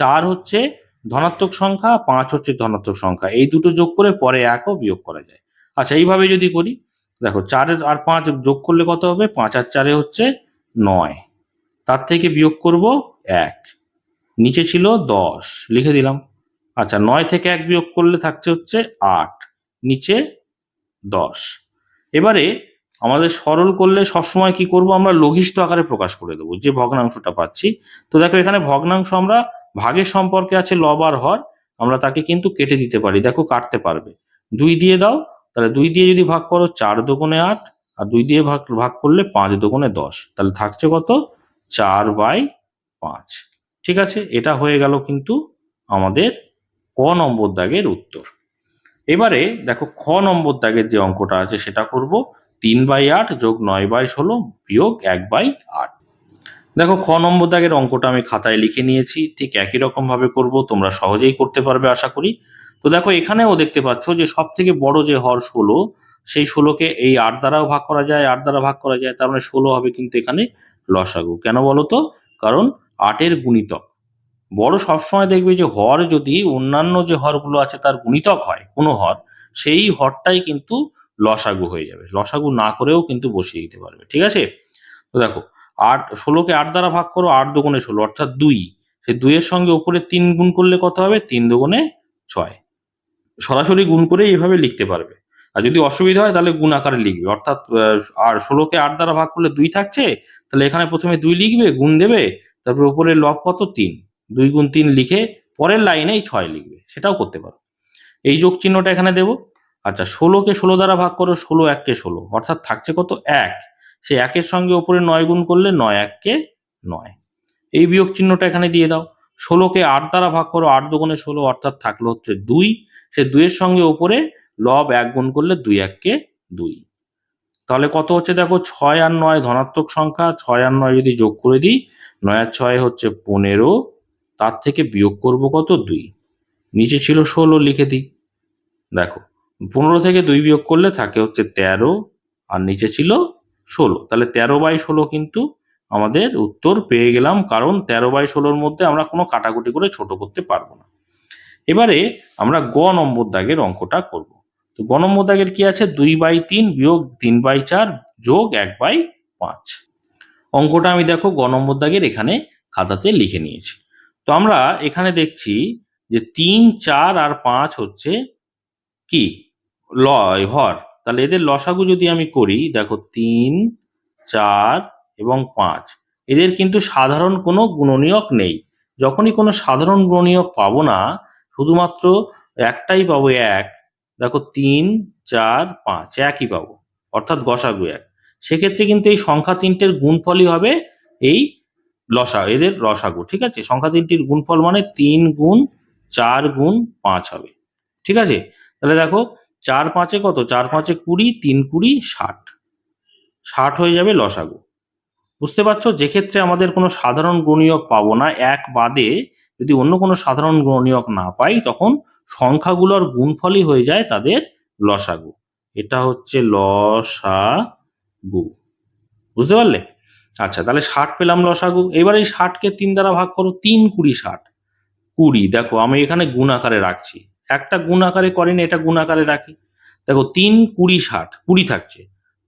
4 হচ্ছে ধনাত্মক সংখ্যা, 5 হচ্ছে ধনাত্মক সংখ্যা, এই দুটো যোগ করে পরে 1ও বিয়োগ করা যায়। আচ্ছা এইভাবে যদি করি, দেখো 4 আর 5 যোগ করলে কত হবে, 5 আর 4 হচ্ছে 9, তার থেকে বিয়োগ করব 1, নিচে ছিল 10 লিখে দিলাম। আচ্ছা 9 থেকে 1 বিয়োগ করলে থাকছে হচ্ছে 8, নিচে 10। এবারে আমাদের সরল করলে সবসময় কি করব, আমরা লঘিষ্ঠ আকারে প্রকাশ করে দেবো যে ভগ্নাংশটা পাচ্ছি। তো দেখো এখানে ভগ্নাংশ আমরা ভাগের সম্পর্কে আছে লব আর হর, আমরা তাকে কিন্তু কেটে দিতে পারি, দেখো কাটতে পারবে। 2 দিয়ে দাও, তাহলে 2 দিয়ে যদি ভাগ করো 4 দুগুণে 8, আর 2 দিয়ে ভাগ ভাগ করলে 5 দুগুণে 10, তাহলে থাকছে কত 4/5। ঠিক আছে, এটা হয়ে গেল কিন্তু আমাদের ক নম্বর দাগের উত্তর। এবারে দেখো খ নম্বর দাগের যে অঙ্কটা আছে সেটা করব, 3/8 যোগ 9/16 বিয়োগ 1/8। দেখো খ নম্বর দাগের অঙ্কটা আমি খাতায় লিখে নিয়েছি, ঠিক একই রকম ভাবে করব, তোমরা সহজেই করতে পারবে আশা করি। তো দেখো এখানেও দেখতে পাচ্ছ যে সব থেকে বড় যে হর 16, সেই 16কে এই 8 দ্বারাও ভাগ করা যায়, 8 দ্বারা ভাগ করা যায়, তার মানে 16 হবে কিন্তু এখানে লসাগু। কেন বলো তো, কারণ 8-এর গুণিতক। বড় সবসময় দেখবে যে হর যদি অন্যান্য যে হরগুলো আছে তার গুণিতক হয় কোনো হর, সেই হরটাই কিন্তু লসাগু হয়ে যাবে। লসাগু না করেও কিন্তু বসিয়ে দিতে পারবে, ঠিক আছে। তো দেখো 16কে 8 দ্বারা ভাগ করো, 8 দুগুণে 16 অর্থাৎ 2। সেই 2 এর সঙ্গে উপরে 3 গুণ করলে কত হবে? 3 দুগুণে 6। সরাসরি গুণ করে এইভাবে লিখতে পারবে। আর যদি অসুবিধা হয় তাহলে গুণ আকারে লিখবে, অর্থাৎ আর 16কে 8 দ্বারা ভাগ করলে 2 থাকছে, তাহলে এখানে প্রথমে 2 লিখবে, গুণ দেবে, তারপর উপরে লব কত? 3, 2 গুণ 3 লিখে পরের লাইনে এই 6 লিখবে, সেটাও করতে পারো। এই যোগ চিহ্নটা এখানে দেবো। আচ্ছা 16কে 16 দ্বারা ভাগ করো, 16 1 16 অর্থাৎ থাকছে কত? 1। সেই 1 সঙ্গে উপরে 9 গুণ করলে 9 1 9। এই বিয়োগ চিহ্নটা এখানে দিয়ে দাও। 16কে 8 দ্বারা ভাগ করো, 8 দুগুণে 16 অর্থাৎ থাকলো হচ্ছে 2। সে 2 এর সঙ্গে উপরে লব 1 গুণ করলে 2 1 2। তাহলে কত হচ্ছে দেখো? 6 আর 9 ধনাত্মক সংখ্যা, 6 আর 9 যদি যোগ করে দিই, 9 আর 6 হচ্ছে 15, তার থেকে বিয়োগ করব কত? 2। নিচে ছিল 16, লিখে দিই। দেখো 15 থেকে 2 বিয়োগ করলে থাকে হচ্ছে 13, আর নিচে ছিল 16, তাহলে 13/16 কিন্তু আমাদের উত্তর পেয়ে গেলাম, কারণ 13/16-র মধ্যে আমরা কোনো কাটাকুটি করে ছোট করতে পারবো না। এবারে আমরা গ নম্বর দাগের অঙ্কটা করব। তো গ নম্বর দাগের কি আছে? 2/3 বিয়োগ 3/4 যোগ 1/5। অঙ্কটা আমি দেখো গ নম্বর দাগের এখানে খাতাতে লিখে নিয়েছি। তো আমরা এখানে দেখছি যে 3 4 আর 5 হচ্ছে কি? হর। তাহলে এদের লসাগু যদি আমি করি, দেখো 3 4 এবং 5, এদের কিন্তু সাধারণ কোনো গুণনীয়ক নেই। যখনই কোনো সাধারণ গুণনীয়ক পাবো না, শুধুমাত্র একটাই পাবো, 1। দেখো 3 4 5 একই পাবো, অর্থাৎ গসাগু 1। সেক্ষেত্রে কিন্তু এই সংখ্যা তিনটের গুণফলই হবে এই এদের লসাগু, ঠিক আছে। সংখ্যা তিনটির গুণফল মানে 3 গুণ 4 গুণ 5 হবে, ঠিক আছে। তাহলে দেখো 4 5 কত? 4 5 20, 3 20 60, 60 হয়ে যাবে লসাগু। বুঝতে পারছো? যে ক্ষেত্রে আমাদের কোনো সাধারণ গুণনীয়ক পাবো না, এক বাদে যদি অন্য কোনো সাধারণ গুণনীয়ক না পাই, তখন সংখ্যাগুলোর গুণফলই হয়ে যায় তাদের লসাগু। এটা হচ্ছে লসাগু, বুঝতে পারলে? আচ্ছা তাহলে 60 পেলাম লসাগু। এবার এই 60কে 3 দ্বারা ভাগ করো, 3 20 60। 20 দেখো আমি এখানে গুণ আকারে রাখছি, একটা গুণ আকারে করেনি, এটা গুণ আকারে রাখি। দেখো 3 20 60, 20 থাকছে,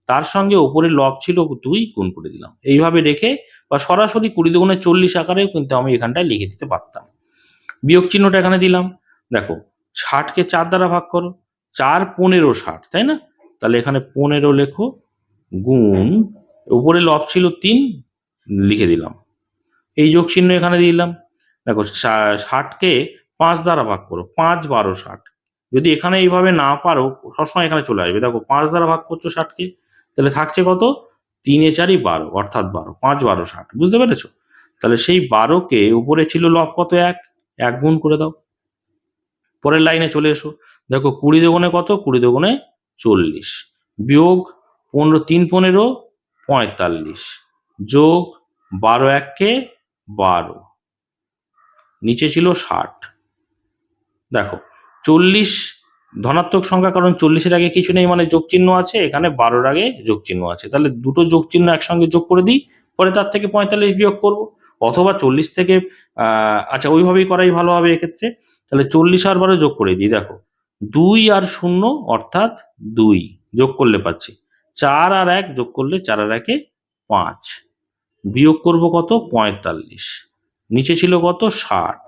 তার সঙ্গে ওপরে লব ছিল 2, গুণ করে দিলাম। এইভাবে রেখে বা সরাসরি 20 দুগুণে 40 আকারেও কিন্তু আমি এখানটায় লিখে দিতে পারতাম। বিয়োগ চিহ্নটা এখানে দিলাম। দেখো 60কে 4 দ্বারা ভাগ করো, 4 15 60, তাই না? তাহলে এখানে 15 লেখো, গুণ উপরে লব ছিল 3, লিখে দিলাম। এই যোগ চিহ্ন এখানে দিলাম। দেখো 60কে 5 দ্বারা ভাগ করো, 5 12 60। যদি এখানে এইভাবে না পারো, সবসময় এখানে চলে আসবে। দেখো 5 দ্বারা ভাগ করছো 60কে, তাহলে থাকছে কত? 3 4 12, অর্থাৎ 12, 5 12 60, বুঝতে পেরেছো? তাহলে সেই 12কে উপরে ছিল লব কত? 1, 1 গুণ করে দাও। পরের লাইনে চলে এসো। দেখো 20 দুগুণে কত? 20 দুগুণে 40, বিয়োগ 15 3 15 45, যোগ 12 1 12, নিচে ছিল 60। দেখো 40 ধনাত্মক সংখ্যা, কারণ 40-এর আগে কিছু নেই মানে যোগ চিহ্ন আছে, এখানে 12-র আগে যোগ চিহ্ন আছে, তাহলে দুটো যোগ চিহ্ন একসঙ্গে যোগ করে দিই, পরে তার থেকে 45 বিয়োগ করব, অথবা 40 থেকে আচ্ছা ওইভাবেই করাই ভালো হবে এক্ষেত্রে। তাহলে 40 আর 12 যোগ করে দিই। দেখো 2 আর 0 অর্থাৎ 2 যোগ করলে পাচ্ছি, 4 আর 1 যোগ করলে 4 আর 1 5, বিয়োগ করব কত? 45, নিচে ছিল কত? 60।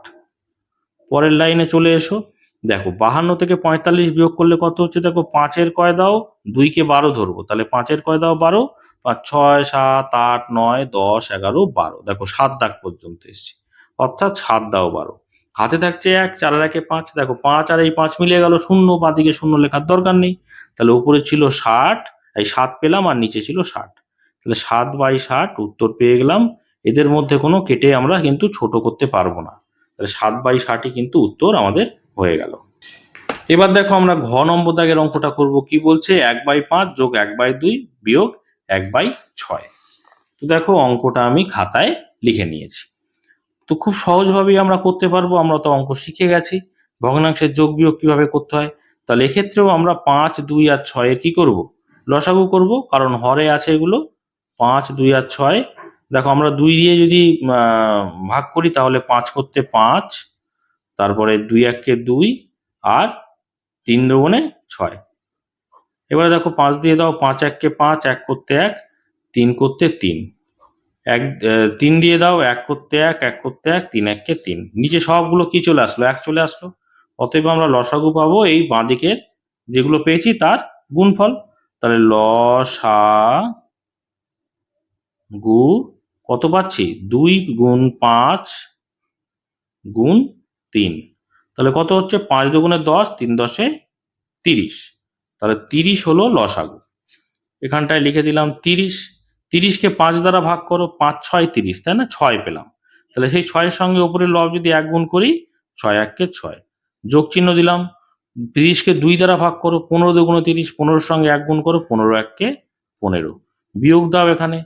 পরের লাইনে চলে এসো। দেখো 52 থেকে 45 বিয়োগ করলে কত হচ্ছে? দেখো 5-এর কয় দাও? 2-কে 12 ধরবো, তাহলে 5-এর কয় দাও? 12, 5 6 7 8 9 10 11 12। দেখো 7 দাগ পর্যন্ত এসছে, অর্থাৎ 7 দাও 12। হাতে থাকছে 1, 4 আর 1 5। দেখো 5 আর এই 5 মিলে গেল 0, বাঁদিকে 0 লেখার দরকার নেই। তাহলে উপরে ছিল 60, এই 7 পেলাম, আর নিচে ছিল 60। তাহলে 7/60 উত্তর পেয়ে গেলাম। এদের মধ্যে কোনো কেটে আমরা কিন্তু ছোট করতে পারবো না, তাহলে 7/60 কিন্তু উত্তর আমাদের হয়ে গেল। এবার দেখো আমরা ঘ নম্বর দাগের অঙ্কটা করব। কি বলছে? 1/5 যোগ 1/2 বিয়োগ 1/6। তো দেখো অঙ্কটা আমি খাতায় লিখে নিয়েছি। তো খুব সহজভাবেই আমরা করতে পারবো, আমরা তো অঙ্ক শিখে গেছি ভগ্নাংশের যোগ বিয়োগ কিভাবে করতে হয়। তাহলে এক্ষেত্রেও আমরা 5 2 আর 6 এর কি করব? লসাগু করব, কারণ হরে আছে এগুলো। 5 2 আর 6, দেখো আমরা 2 দিয়ে যদি ভাগ করি তাহলে 5 করতে 5, তারপরে 2 1 2 আর 3 দুগুণে 6। এবারে দেখো 5 দিয়ে দাও, 5 এককে 5, 1 করতে 1, 3 করতে 3, 3 দিয়ে দাও, 1 করতে 1, 1 করতে 1, 3 এককে 3, নিচে সবগুলো কি চলে আসলো, 1 চলে আসলো। অতএব আমরা লসাগু পাবো এই বাঁদিকের যেগুলো পেয়েছি তার গুণফল। তাহলে লসাগু কত পাচ্ছি, 2 গুণ 5 গুণ 3, তাহলে কত হচ্ছে, 5 দুগুণে 10, 3 10 30, তাহলে 30 হলো লসাগু। এখানটায় লিখে দিলাম 30, 30কে 5 দ্বারা ভাগ করো, 5 6 30, তাই না, 6 পেলাম। তাহলে সেই 6-এর সঙ্গে উপরের লব যদি 1 গুণ করি, 6 এককে 6, যোগ চিহ্ন দিলাম। 30কে 2 দ্বারা ভাগ করো, 15 দুগুণে 30, 15-এর সঙ্গে 1 গুণ করো, 15 এককে 15, বিয়োগ দাও এখানে।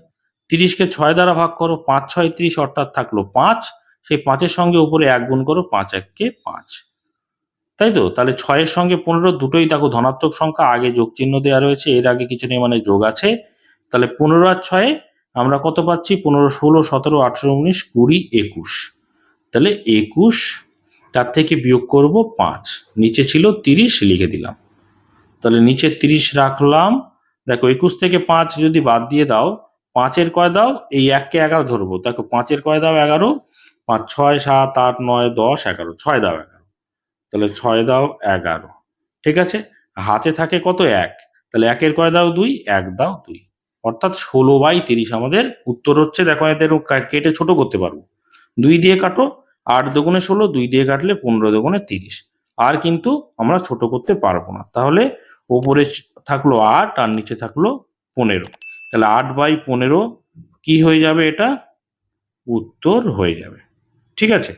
30কে 6 দ্বারা ভাগ করো, 5 6 30, অর্থাৎ থাকলো 5, সেই 5-এর সঙ্গে উপরে 1 গুণ করো, 5 এককে 5, তাই তো। তাহলে 6-এর সঙ্গে 15 দুটোই দেখো ধনাত্মক সংখ্যা, আগে যোগ চিহ্ন দেওয়া রয়েছে, এর আগে কিছু নেই মানে যোগ আছে। তাহলে 15 আর 6 আমরা কত পাচ্ছি, 15 16 17 18 19 20 21, তাহলে 21, তার থেকে বিয়োগ করব 5, নিচে ছিল 30, লিখে দিলাম। তাহলে নিচে 30 রাখলাম। দেখো 21 থেকে 5 যদি বাদ দিয়ে দাও, 5-এর কয় দাও, এই 1কে 11 ধরবো, দেখো 5-এর কয় দাও 11, 5 6 7 8 9 10 11, 6 দাও 11, তাহলে 6 দাও 11, ঠিক আছে। হাতে থাকে কত, 1, তাহলে 1-এর কয় দাও 2, 1 দাও 2, অর্থাৎ 16/30 আমাদের উত্তর হচ্ছে। দেখো এদের কেটে ছোট করতে পারবো, 2 দিয়ে কাটো, 8 দুগুণে 16, 2 দিয়ে কাটলে 15 দুগুণে 30, আর কিন্তু আমরা ছোট করতে পারবো না। তাহলে ওপরে থাকলো 8 আর নিচে থাকলো 15, তাহলে 8/15 কি হয়ে যাবে, এটা উত্তর হয়ে যাবে, ঠিক আছে।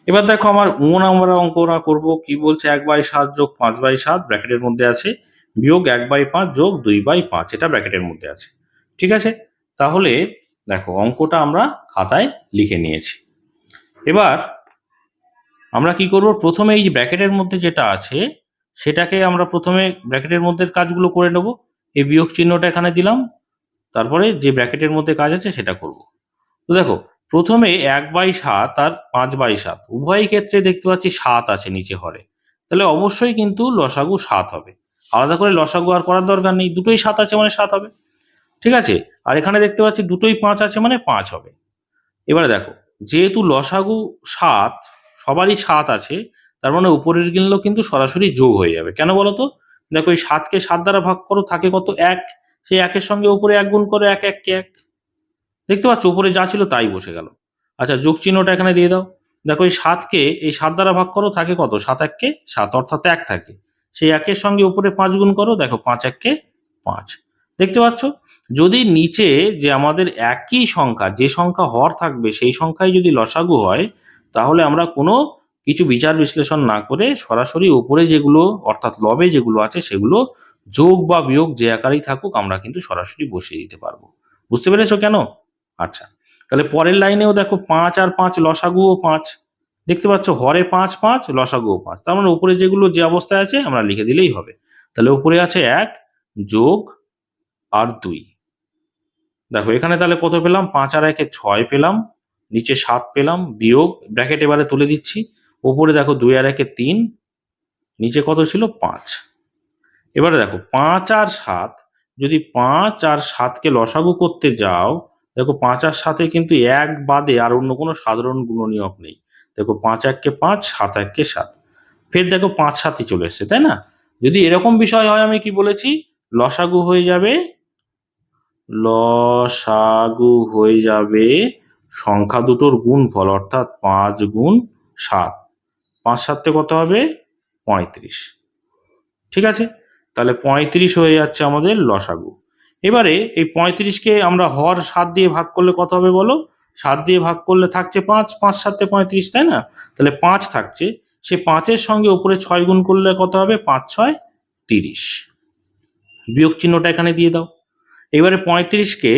এবার দেখো আমার আমরা অঙ্কটা করব, কি বলছে, 1/7 যোগ 5/7 ব্র্যাকেটের মধ্যে আছে, বিয়োগ 1/5 যোগ 2/5, এটা ব্র্যাকেটের মধ্যে আছে, ঠিক আছে। তাহলে দেখো অঙ্কটা আমরা খাতায় লিখে নিয়েছি। এবার আমরা কি করব, প্রথমে এই যে ব্র্যাকেটের মধ্যে যেটা আছে সেটাকে আমরা প্রথমে ব্র্যাকেটের মধ্যে কাজগুলো করে নেব। এই বিয়োগ চিহ্নটা এখানে দিলাম, তারপরে যে ব্র্যাকেটের মধ্যে কাজ আছে সেটা করব। তো দেখো প্রথমে 1/7 আর 5/7 উভয় ক্ষেত্রে দেখতে পাচ্ছি 7 আছে নিচে হরে, তাহলে অবশ্যই কিন্তু লসাগু 7 হবে। আলাদা করে লসাগু আর করার দরকার নেই, দুটোই 7 আছে মানে 7 হবে, ঠিক আছে। আর এখানে দেখতে পাচ্ছি দুটোই 5 আছে মানে 5 হবে। এবারে দেখো যেহেতু লসাগু 7, সবারই 7 আছে, তার মানে উপরের গুলো কিন্তু সরাসরি যোগ হয়ে যাবে। কেন বলো তো, দেখো এই 7কে 7 দ্বারা ভাগ করো, থাকে কত, 1, সেই 1-এর সঙ্গে উপরে 1 গুণ করো, 1 1 কে 1, দেখতে পাচ্ছ উপরে যা ছিল তাই বসে গেল। আচ্ছা যোগ চিহ্নটা এখানে দিয়ে দাও। দেখো এই 7কে এই 7 দ্বারা ভাগ করো, থাকে কত, 7 1 কে 7, অর্থাৎ 1 থাকে, সেই 1-এর সঙ্গে উপরে 5 গুণ করো, দেখো 5 1 কে 5, দেখতে পাচ্ছ। যদি নিচে যে আমাদের একই সংখ্যা, যে সংখ্যা হর থাকবে সেই সংখ্যায় যদি লসাগু হয়, তাহলে আমরা কোনো কিছু বিচার বিশ্লেষণ না করে সরাসরি উপরে যেগুলো অর্থাৎ লবে যেগুলো আছে সেগুলো যোগ বা বিয়োগ যে আকারেই থাকুক আমরা কিন্তু সরাসরি বসিয়ে দিতে পারবো। বুঝতে পেরেছো কেন? আচ্ছা, তাহলে পরের লাইনেও দেখো 5 আর 5 লসাগুও 5, দেখতে পাচ্ছ হরে 5 5, লসাগুও 5, তার মানে উপরে যেগুলো যে অবস্থায় আছে আমরা লিখে দিলেই হবে। তাহলে উপরে আছে 1 যোগ আর 2, দেখো এখানে তাহলে কত পেলাম, 5 আর 1 6 পেলাম, নিচে 7 পেলাম, বিয়োগ ব্র্যাকেট এবারে তুলে দিচ্ছি, উপরে দেখো 2 আর 1 3, নিচে কত ছিল 5। এবারে দেখো 5 আর 7, যদি 5 আর 7কে লসাগু করতে যাও, দেখো 5 আর 7-এ কিন্তু 1 বাদে আর অন্য কোনো সাধারণ গুণনীয়ক নেই। দেখো 5 1 কে 5, 7 1 কে 7, ফের দেখো 5 7ই চলে এসছে, তাই না। যদি এরকম বিষয় হয়, আমি কি বলেছি, লসাগু হয়ে যাবে, লসাগু হয়ে যাবে সংখ্যা দুটোর গুণফল, অর্থাৎ 5 গুণ 7, 5 7-তে কত হবে, 35, ঠিক আছে। তাহলে 35 হয়ে যাচ্ছে আমাদের লসাগু। এবারে এই 35কে আমরা হর 7 দিয়ে ভাগ করলে কত হবে বলো, 7 দিয়ে ভাগ করলে থাকছে 5, 5 7-এ 35, তাই না। তাহলে 5 থাকছে, সেই 5-এর সঙ্গে উপরে 6 গুণ করলে কত হবে, 5 6 30, বিয়োগ চিহ্নটা এখানে দিয়ে দাও। এবারে 35কে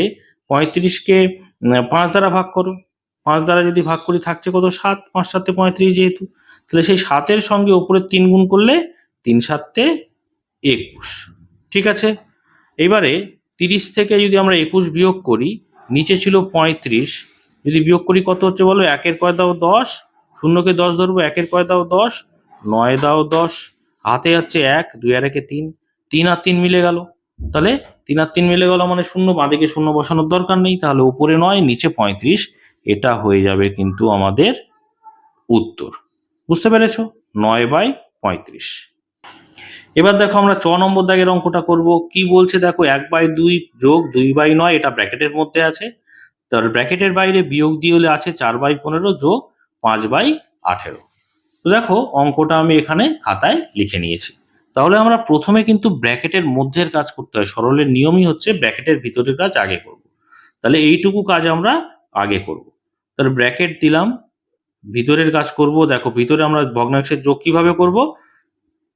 5 দ্বারা ভাগ করো, 5 দ্বারা যদি ভাগ করি থাকছে কত, 7, 5 7-এ 35 যেহেতু, তাহলে সেই 7-এর সঙ্গে উপরে 3 গুণ করলে 3 7-এ 21, ঠিক আছে। এবারে 30 থেকে যদি আমরা 21 বিয়োগ করি, নিচে ছিল 35, যদি বিয়োগ করি কত হচ্ছে বলো, 1-এর কয় দাও 10, শূন্যকে 10 ধরবো, 1-এর কয় দাও 10, 9 দাও 10, হাতে যাচ্ছে 1, 2 আর 1 3, 3 আর 3 মিলে গেল। তাহলে 3 আর 3 মিলে গেল মানে শূন্য, বাঁদিকে শূন্য বসানোর দরকার নেই, তাহলে উপরে 9 নিচে 35, এটা হয়ে যাবে কিন্তু আমাদের উত্তর। বুঝতে পেরেছো? 9/35। এবার দেখো আমরা 6 নম্বর দাগের অঙ্কটা করব। কি বলছে দেখো, 1/2 যোগ 2/9, এটা ব্র্যাকেটের মধ্যে আছে, তার ব্র্যাকেটের বাইরে বিয়োগ দিয়ে হলে আছে 4/15 যোগ 5/18। তো দেখো অঙ্কটা আমি এখানে খাতায় লিখে নিয়েছি। তাহলে আমরা প্রথমে কিন্তু ব্র্যাকেটের মধ্যের কাজ করতে হয়, সরলের নিয়মই হচ্ছে ব্র্যাকেটের ভিতরের কাজ আগে করব। তাহলে এইটুকু কাজ আমরা আগে করব। তাহলে ব্র্যাকেট দিলাম, ভিতরের কাজ করব। দেখো ভিতরে আমরা ভগ্নাংশের যোগ কিভাবে করব,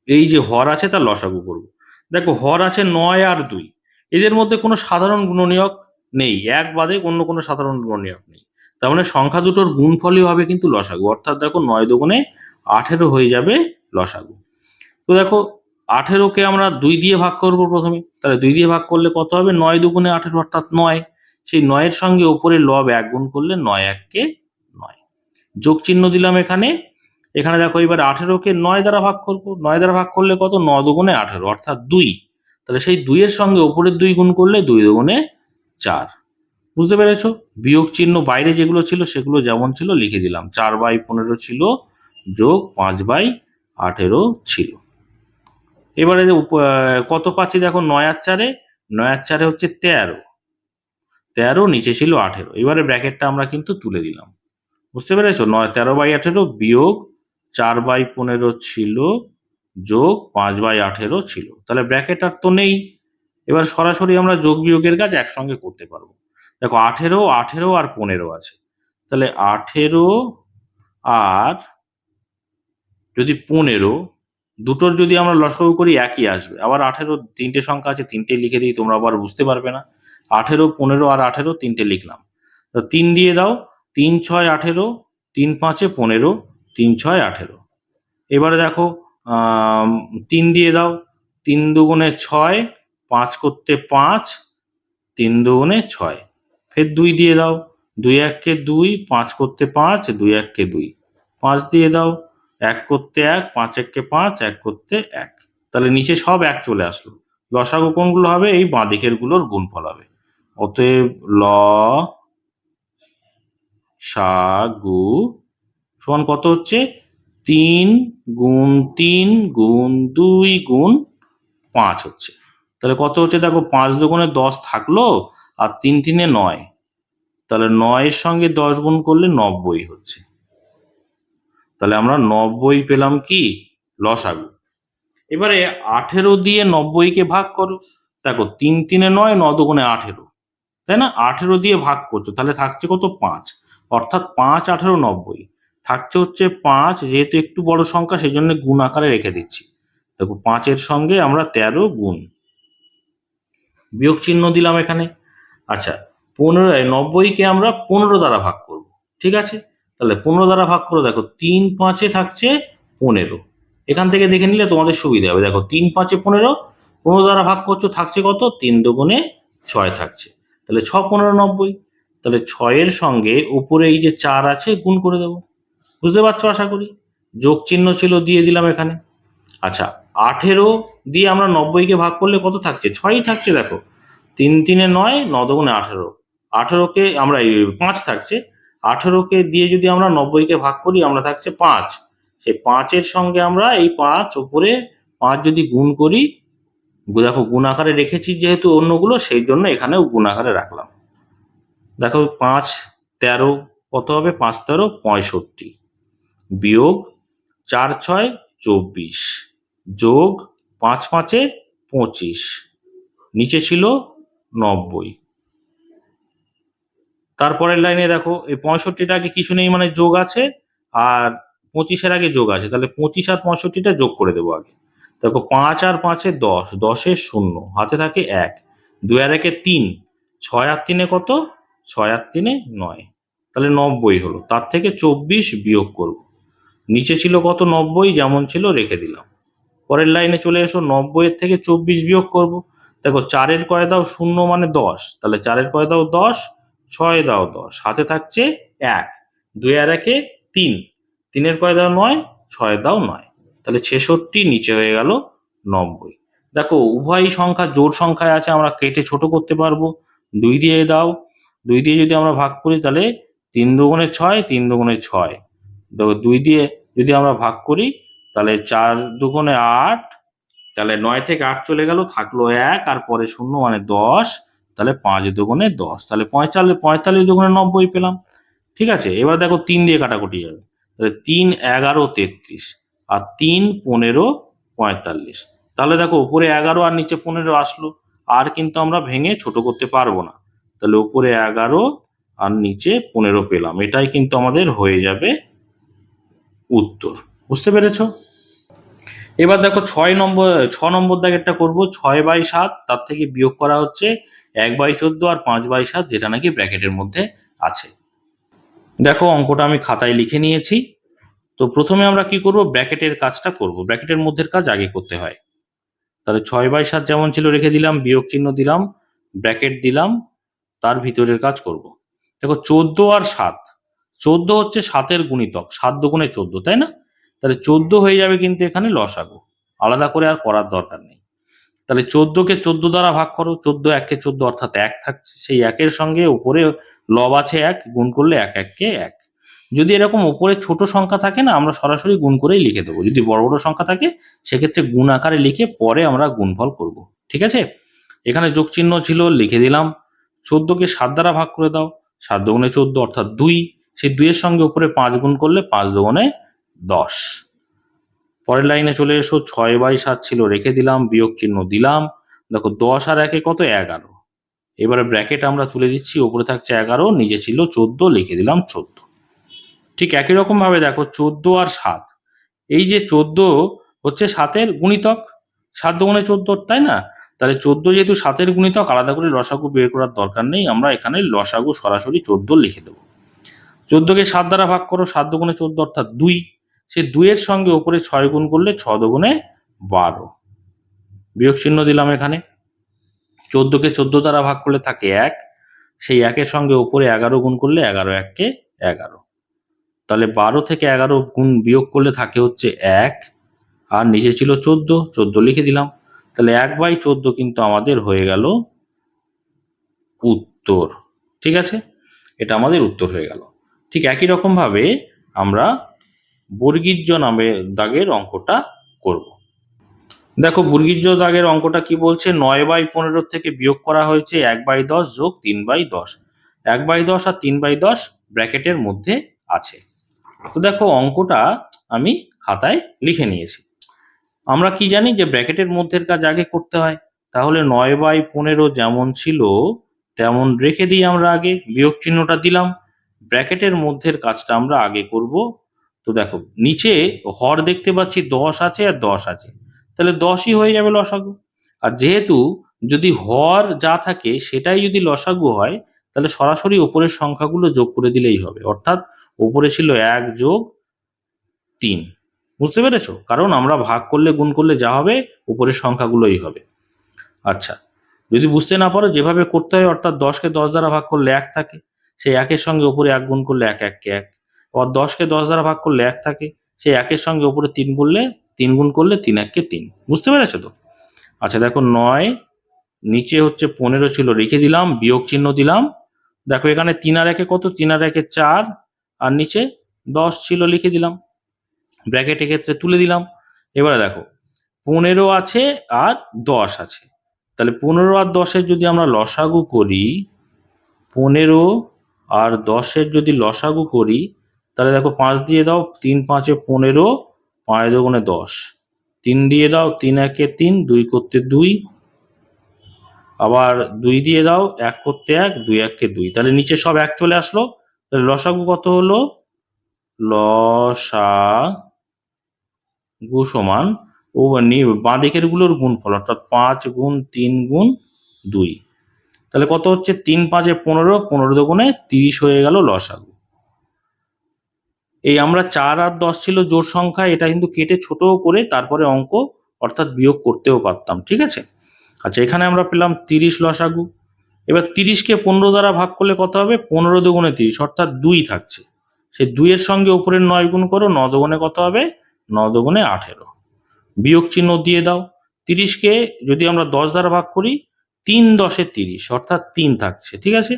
এই যে হর আছে তার লসাগু করব। দেখো হর আছে 9 আর 2, এদের মধ্যে কোনো সাধারণ গুণনীয়ক নেই, এক বাদে অন্য কোনো সাধারণ গুণনীয়ক নেই, তার মানে সংখ্যা দুটোর গুণফলই হবে কিন্তু লসাগু। অর্থাৎ দেখো 9 দুগুণে 18 হয়ে যাবে লসাগু। তো দেখো 18কে আমরা 2 দিয়ে ভাগ করব প্রথমে, তাহলে 2 দিয়ে ভাগ করলে কত হবে, 9 দুগুণে 18 অর্থাৎ 9। সেই 9 এর সঙ্গে উপরে লব 1 গুণ করলে 9 1 9, যোগ চিহ্ন দিলাম এখানে। এখানে দেখো এবার 18কে 9 দ্বারা ভাগ করব, 9 দ্বারা ভাগ করলে কত, 9 দুগুণে 18 অর্থাৎ 2। তাহলে সেই 2 এর সঙ্গে উপরের 2 গুণ করলে 2 দুগুণে 4। বুঝতে পেরেছো? বিয়োগ চিহ্ন বাইরে যেগুলো ছিল সেগুলো যেমন ছিল লিখে দিলাম, 4/15 ছিল যোগ 5/18 ছিল। এবারে কত পাচ্ছি দেখো, 9 আর 4, 9 আর 4 হচ্ছে 13, 13 নিচে ছিল 18। এবারে ব্র্যাকেটটা আমরা কিন্তু তুলে দিলাম। বুঝতে পেরেছো? 13/18 বিয়োগ 4/15 ছিল যোগ 5/18 ছিল। তাহলে ব্র্যাকেট আর তো নেই, এবার সরাসরি আমরা যোগ বিয়োগের কাজ একসঙ্গে করতে পারবো। দেখো 18 আর 15 আছে, তাহলে 18 আর যদি 15 দুটোর যদি আমরা লসাগু করি একই আসবে। আবার 18 তিনটে সংখ্যা আছে, তিনটে লিখে দিই, তোমরা আবার বুঝতে পারবে না। 18, 15 আর 18 তিনটে লিখলাম, তো 3 দিয়ে দাও, 3 6 18, 3 5 15, 3 6 18। এবারে দেখো 3 দিয়ে দাও, 3 দুগুণে 6, 5 করতে 5, 3 দুগুণে 6। ফের 2 দিয়ে দাও, 2 1 2, 5 করতে 5, 2 1 2। 5 দিয়ে দাও, 1 করতে 1, 5 1 5, 1 করতে 1। তাহলে নিচে সব 1 চলে আসলো। লসাগু কোনগুলো হবে, এই বাঁ দিকের গুলোর গুণফল হবে। অতএব লসাগু সমান কত হচ্ছে, 3 গুণ 3 গুণ 2 গুণ 5 হচ্ছে। তাহলে কত হচ্ছে দেখো, 5 দুগুণে 10 থাকলো, আর 3 3 9, তাহলে 9 এর সঙ্গে 10 গুণ করলে 90 হচ্ছে। তাহলে আমরা 90 পেলাম কি, লসাগু। এবারে 18 দিয়ে 90কে ভাগ করো। দেখো 3 3 9, 9 দুগুণে 18, তাই না? 18 দিয়ে ভাগ করছো, তাহলে থাকছে কত, 5, অর্থাৎ 5 18 90, থাকছে হচ্ছে 5। যেহেতু একটু বড় সংখ্যা সেই জন্য গুণ আকারে রেখে দিচ্ছি। দেখো 5 এর সঙ্গে আমরা 13 গুণ, বিয়োগ চিহ্ন দিলাম এখানে। আচ্ছা 90কে আমরা 15 দ্বারা ভাগ করব, ঠিক আছে? তাহলে 15 দ্বারা ভাগ করে দেখো 3 5 থাকছে 15, এখান থেকে দেখে নিলে তোমাদের সুবিধা হবে। দেখো 3 5 15, 15 দ্বারা ভাগ করছো, থাকছে কত, 3 দুগুণে 6 থাকছে। তাহলে 6 15 90, তাহলে 6 এর সঙ্গে উপরে এই যে 4 আছে গুণ করে দেবো। বুঝতে পারছো আশা করি? যোগ চিহ্ন ছিল দিয়ে দিলাম এখানে। আচ্ছা 18 দিয়ে আমরা 90কে ভাগ করলে কত থাকছে, 6ই থাকছে। দেখো 3 3 9, 9 দুগুণে 18, 18কে আমরা 5 থাকছে, 18কে দিয়ে যদি আমরা 90কে ভাগ করি আমরা থাকছে 5। সেই 5 এর সঙ্গে আমরা এই 5 উপরে 5 যদি গুণ করি, দেখো গুণ আকারে রেখেছি যেহেতু অন্যগুলো, সেই জন্য এখানেও গুণ আকারে রাখলাম। দেখো 5 13 কত হবে, 5 13 65, বিয়োগ 4 6 24, যোগ 5 5 25, নিচে ছিল 90। তারপরের লাইনে দেখো এই 65টার আগে কিছু নেই মানে যোগ আছে, আর 25-এর আগে যোগ আছে, তাহলে 25 আর 65টা যোগ করে দেবো আগে। দেখো 5 আর 5 10, 10 0, হাতে থাকে 1, 2 আর 1 3, 6 আর 3 কত, 6 আর 3 9, তাহলে 90 হলো। তার থেকে 24 বিয়োগ করব, নিচে ছিল কত 90 যেমন ছিল রেখে দিলাম। পরের লাইনে চলে এসো, 90 এর থেকে 24 বিয়োগ করব। দেখো 4 এর কয় দাও 0 মানে 10, তাহলে 4 এর কয় দাও 10, 6 দাও 10, হাতে থাকছে 1, 2 আর 1 3, 3 এর কয় দাও 9, 6 দাও 9। তাহলে 66 নিচে হয়ে গেল 90। দেখো উভয় সংখ্যা জোড় সংখ্যায় আছে, আমরা কেটে ছোট করতে পারবো। 2 দিয়ে দাও, 2 দিয়ে যদি আমরা ভাগ করি তাহলে 3 দুগুণে 6, 3 দুগুণে 6। দেখো 2 দিয়ে যদি আমরা ভাগ করি তাহলে 4 দুগুণে 8, তাহলে 9 থেকে 8 চলে গেল, থাকলো 1 আর পরে 0 মানে 10, তাহলে 5 দুগুণে 10, তাহলে 45 দুগুণে 90 পেলাম। ঠিক আছে, এবার দেখো 3 দিয়ে কাটাকুটি যাবে, তাহলে 3 11 33 আর 3 15 45। তাহলে দেখো উপরে 11 আর নিচে 15 আসলো, আর কিন্তু আমরা ভেঙে ছোট করতে পারবো না, তাহলে উপরে 11 আর নিচে 15 পেলাম, এটাই কিন্তু আমাদের হয়ে যাবে উত্তর। বুঝতে পেরেছো? এবার দেখো 6 নম্বর দাগেরটা করবো। 6/7, তার থেকে বিয়োগ করা হচ্ছে 1/14 আর 5/7, যেটা নাকি ব্র্যাকেটের মধ্যে আছে। দেখো অঙ্কটা আমি খাতায় লিখে নিয়েছি। তো প্রথমে আমরা কি করব, ব্র্যাকেটের কাজটা করব, ব্র্যাকেটের মধ্যের কাজ আগে করতে হয়। তাহলে 6/7 যেমন ছিল রেখে দিলাম, বিয়োগ চিহ্ন দিলাম, ব্র্যাকেট দিলাম, তার ভিতরের কাজ করব। দেখো 14 আর 7, 14 হচ্ছে 7-এর গুণিতক, 7 দুগুণে 14, তাই না? তাহলে 14 হয়ে যাবে কিন্তু এখানে লসাগু, আলাদা করে আর করার দরকার নেই। তাহলে 14কে 14 দ্বারা ভাগ করো, 14 1-কে 14 অর্থাৎ 1 থাকছে, সেই 1-এর সঙ্গে উপরে লব আছে 1, গুণ করলে 1 1-কে 1। যদি এরকম উপরে ছোট সংখ্যা থাকে না, আমরা সরাসরি গুণ করেই লিখে দেবো। যদি বড় বড় সংখ্যা থাকে সেক্ষেত্রে গুণ আকারে লিখে পরে আমরা গুণফল করব। ঠিক আছে, এখানে যোগ চিহ্ন ছিল, লিখে দিলাম। 14কে 7 দ্বারা ভাগ করে দাও, 7 দুগুণে 14 অর্থাৎ 2, সেই 2-এর সঙ্গে উপরে 5 গুণ করলে 5 দুগুণে 10। পরের লাইনে চলে এসো, 6/7 ছিল রেখে দিলাম, বিয়োগ চিহ্ন দিলাম। দেখো 10 আর 1-এ কত, 11। এবারে ব্র্যাকেট আমরা তুলে দিচ্ছি, উপরে থাকছে 11, নিচে ছিল 14, লিখে দিলাম 14। ঠিক একই রকম ভাবে দেখো 14 আর 7, এই যে 14 হচ্ছে 7-এর গুণিতক, 7 দুগুণে 14, তাই না? তাহলে 14 যেহেতু 7-এর গুণিতক, আলাদা করে লসাগু বের করার দরকার নেই, আমরা এখানে লসাগু সরাসরি 14 লিখে দেবো। 14কে 7 দ্বারা ভাগ করো, 7 দুগুণে 14 অর্থাৎ 2, সেই 2-এর সঙ্গে উপরে 6 গুণ করলে 6 দুগুণে 12, বিয়োগ চিহ্ন দিলাম এখানে। 14কে 14 দ্বারা ভাগ করলে থাকে 1, সেই 1-এর সঙ্গে উপরে 11 গুণ করলে 11 1-কে 11, তাহলে 12 থেকে 11 গুণ বিয়োগ করলে থাকে হচ্ছে 1, আর নিচে ছিল 14 লিখে দিলাম। তাহলে 1/14 কিন্তু আমাদের হয়ে গেল উত্তর। ঠিক আছে, এটা আমাদের উত্তর হয়ে গেল। ঠিক একই রকম ভাবে আমরা বর্গীর্য নামের দাগের অঙ্কটা করব। দেখো বর্গীর্য দাগের অঙ্কটা কি বলছে, 9/15 থেকে বিয়োগ করা হয়েছে 1/10 যোগ 3/10। 1/10 আর 3/10 ব্র্যাকেটের মধ্যে আছে। তো দেখো অঙ্কটা আমি খাতায় লিখে নিয়েছি। আমরা কি জানি যে ব্র্যাকেটের মধ্যের কাজ আগে করতে হয়, তাহলে 9/15 যেমন ছিল তেমন রেখে দিই আমরা, আগে বিয়োগ চিহ্নটা দিলাম, ব্র্যাকেটের মধ্যের কাজটা আমরা আগে করব। তো দেখো নিচে হর দেখতে পাচ্ছি 10 আছে আর 10 আছে, তাহলে 10ই হয়ে যাবে লসাগু। আর যেহেতু যদি হর যা থাকে সেটাই যদি লসাগু হয়, তাহলে সরাসরি উপরের সংখ্যাগুলো যোগ করে দিলেই হবে, অর্থাৎ উপরে ছিল 1 যোগ 3। বুঝতে পেরেছো? কারণ আমরা ভাগ করলে গুণ করলে যা হবে উপরের সংখ্যাগুলোই হবে। আচ্ছা, যদি বুঝতে না পারো যেভাবে করতে হয়, অর্থাৎ 10কে 10 দ্বারা ভাগ করলে 1 থাকে, সেই 1-এর সঙ্গে উপরে 1 গুণ করলে 1 1-কে 1, আবার 10কে 10 দ্বারা ভাগ করলে 1 থাকে, সেই 1-এর সঙ্গে উপরে 3 করলে 3 গুণ করলে 3 1-কে 3। বুঝতে পেরেছো তো? আচ্ছা দেখো 9, নিচে হচ্ছে 15 ছিল রেখে দিলাম, বিয়োগ চিহ্ন দিলাম। দেখো এখানে 3 আর 1-এ কত, 3 আর 1-এ 4, আর নিচে 10 ছিল লিখে দিলাম, ব্র্যাকেট এক্ষেত্রে তুলে দিলাম। এবারে দেখো 15 আছে আর 10 আছে, তাহলে 15 আর 10-এর যদি আমরা লসাগু করি, 15 আর 10-এর যদি লসাগু করি, তাহলে দেখো 5 দিয়ে দাও, 3 5-এ 15, 5 দুগুণে 10, 3 দিয়ে দাও, 3 1-এ 3, 2 করতে 2, আবার 2 দিয়ে দাও, 1 করতে 1, 2 1-কে 2, তাহলে নিচে সব 1 চলে আসলো। তাহলে লসাগু কত হলো, লসাগু সমান ও বাঁ দিকের গুলোর গুণফল, অর্থাৎ 5 গুণ 3 গুণ 2, তাহলে কত হচ্ছে, 3 5-এ 15, 15 দুগুণে 30 হয়ে গেল লসাগু। এই আমরা 4 আর 10 ছিল জোড় সংখ্যা, এটা কিন্তু কেটে ছোট করে তারপরে অঙ্ক অর্থাৎ বিয়োগ করতেও পারতাম। ঠিক আছে, আচ্ছা এখানে আমরা পেলাম 30 লসাগু। এবার 30-কে 15 দ্বারা ভাগ করলে কত হবে, 15 দুগুণে 30 অর্থাৎ 2 থাকছে, সেই 2-এর সঙ্গে উপরের 9 গুণ করো, 9 দুগুণে কত হবে, 9 দুগুণে 18। বিয়োগ চিহ্ন দিয়ে দাও। 30কে যদি আমরা 10 দ্বারা ভাগ করি, 3 10 30, অর্থাৎ 3 থাকছে, ঠিক আছে।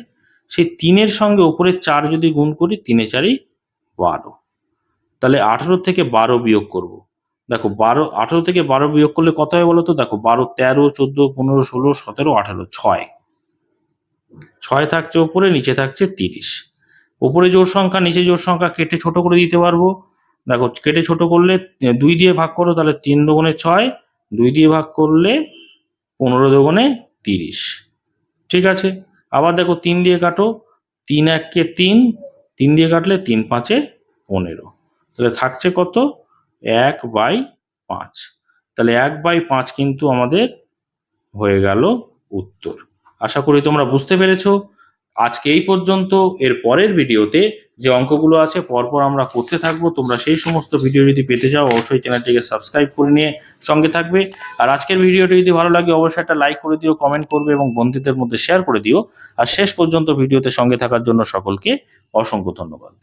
সেই 3-এর সঙ্গে উপরে 4 যদি গুণ করি, 3 4 12। তাহলে 18 থেকে 12 বিয়োগ করব। দেখো 18 থেকে 12 বিয়োগ করলে কত হয় বলো তো? দেখো 12 13 14 15 16 17 18, 6 থাকছে উপরে, নিচে থাকছে 30। উপরে জোড় সংখ্যা নিচে জোড় সংখ্যা কেটে ছোট করে দিতে পারবো। দেখো কেটে ছোট করলে 2 দিয়ে ভাগ করো, তাহলে 3 দুগুণে 6, 2 দিয়ে ভাগ করলে 15 দুগুণে 30, ঠিক আছে। আবার দেখো 3 দিয়ে কাটো, 3 1 3, 3 দিয়ে কাটলে 3 5 15, তাহলে থাকছে কত? 1/5। তাহলে 1/5 কিন্তু আমাদের হয়ে গেল উত্তর। আশা করি তোমরা বুঝতে পেরেছো। আজকে এই পর্যন্ত। এর পরের ভিডিওতে যে অঙ্কগুলো আছে পরপর আমরা করতে থাকবো। তোমরা সেই সমস্ত ভিডিও যদি পেতে চাও অবশ্যই চ্যানেলটিকে সাবস্ক্রাইব করে নিয়ে সঙ্গে থাকবে। আর আজকের ভিডিওটি যদি ভালো লাগে অবশ্যই একটা লাইক করে দিও, কমেন্ট করবে এবং বন্ধুদের মধ্যে শেয়ার করে দিও। আর শেষ পর্যন্ত ভিডিওতে সঙ্গে থাকার জন্য সকলকে অসংখ্য ধন্যবাদ।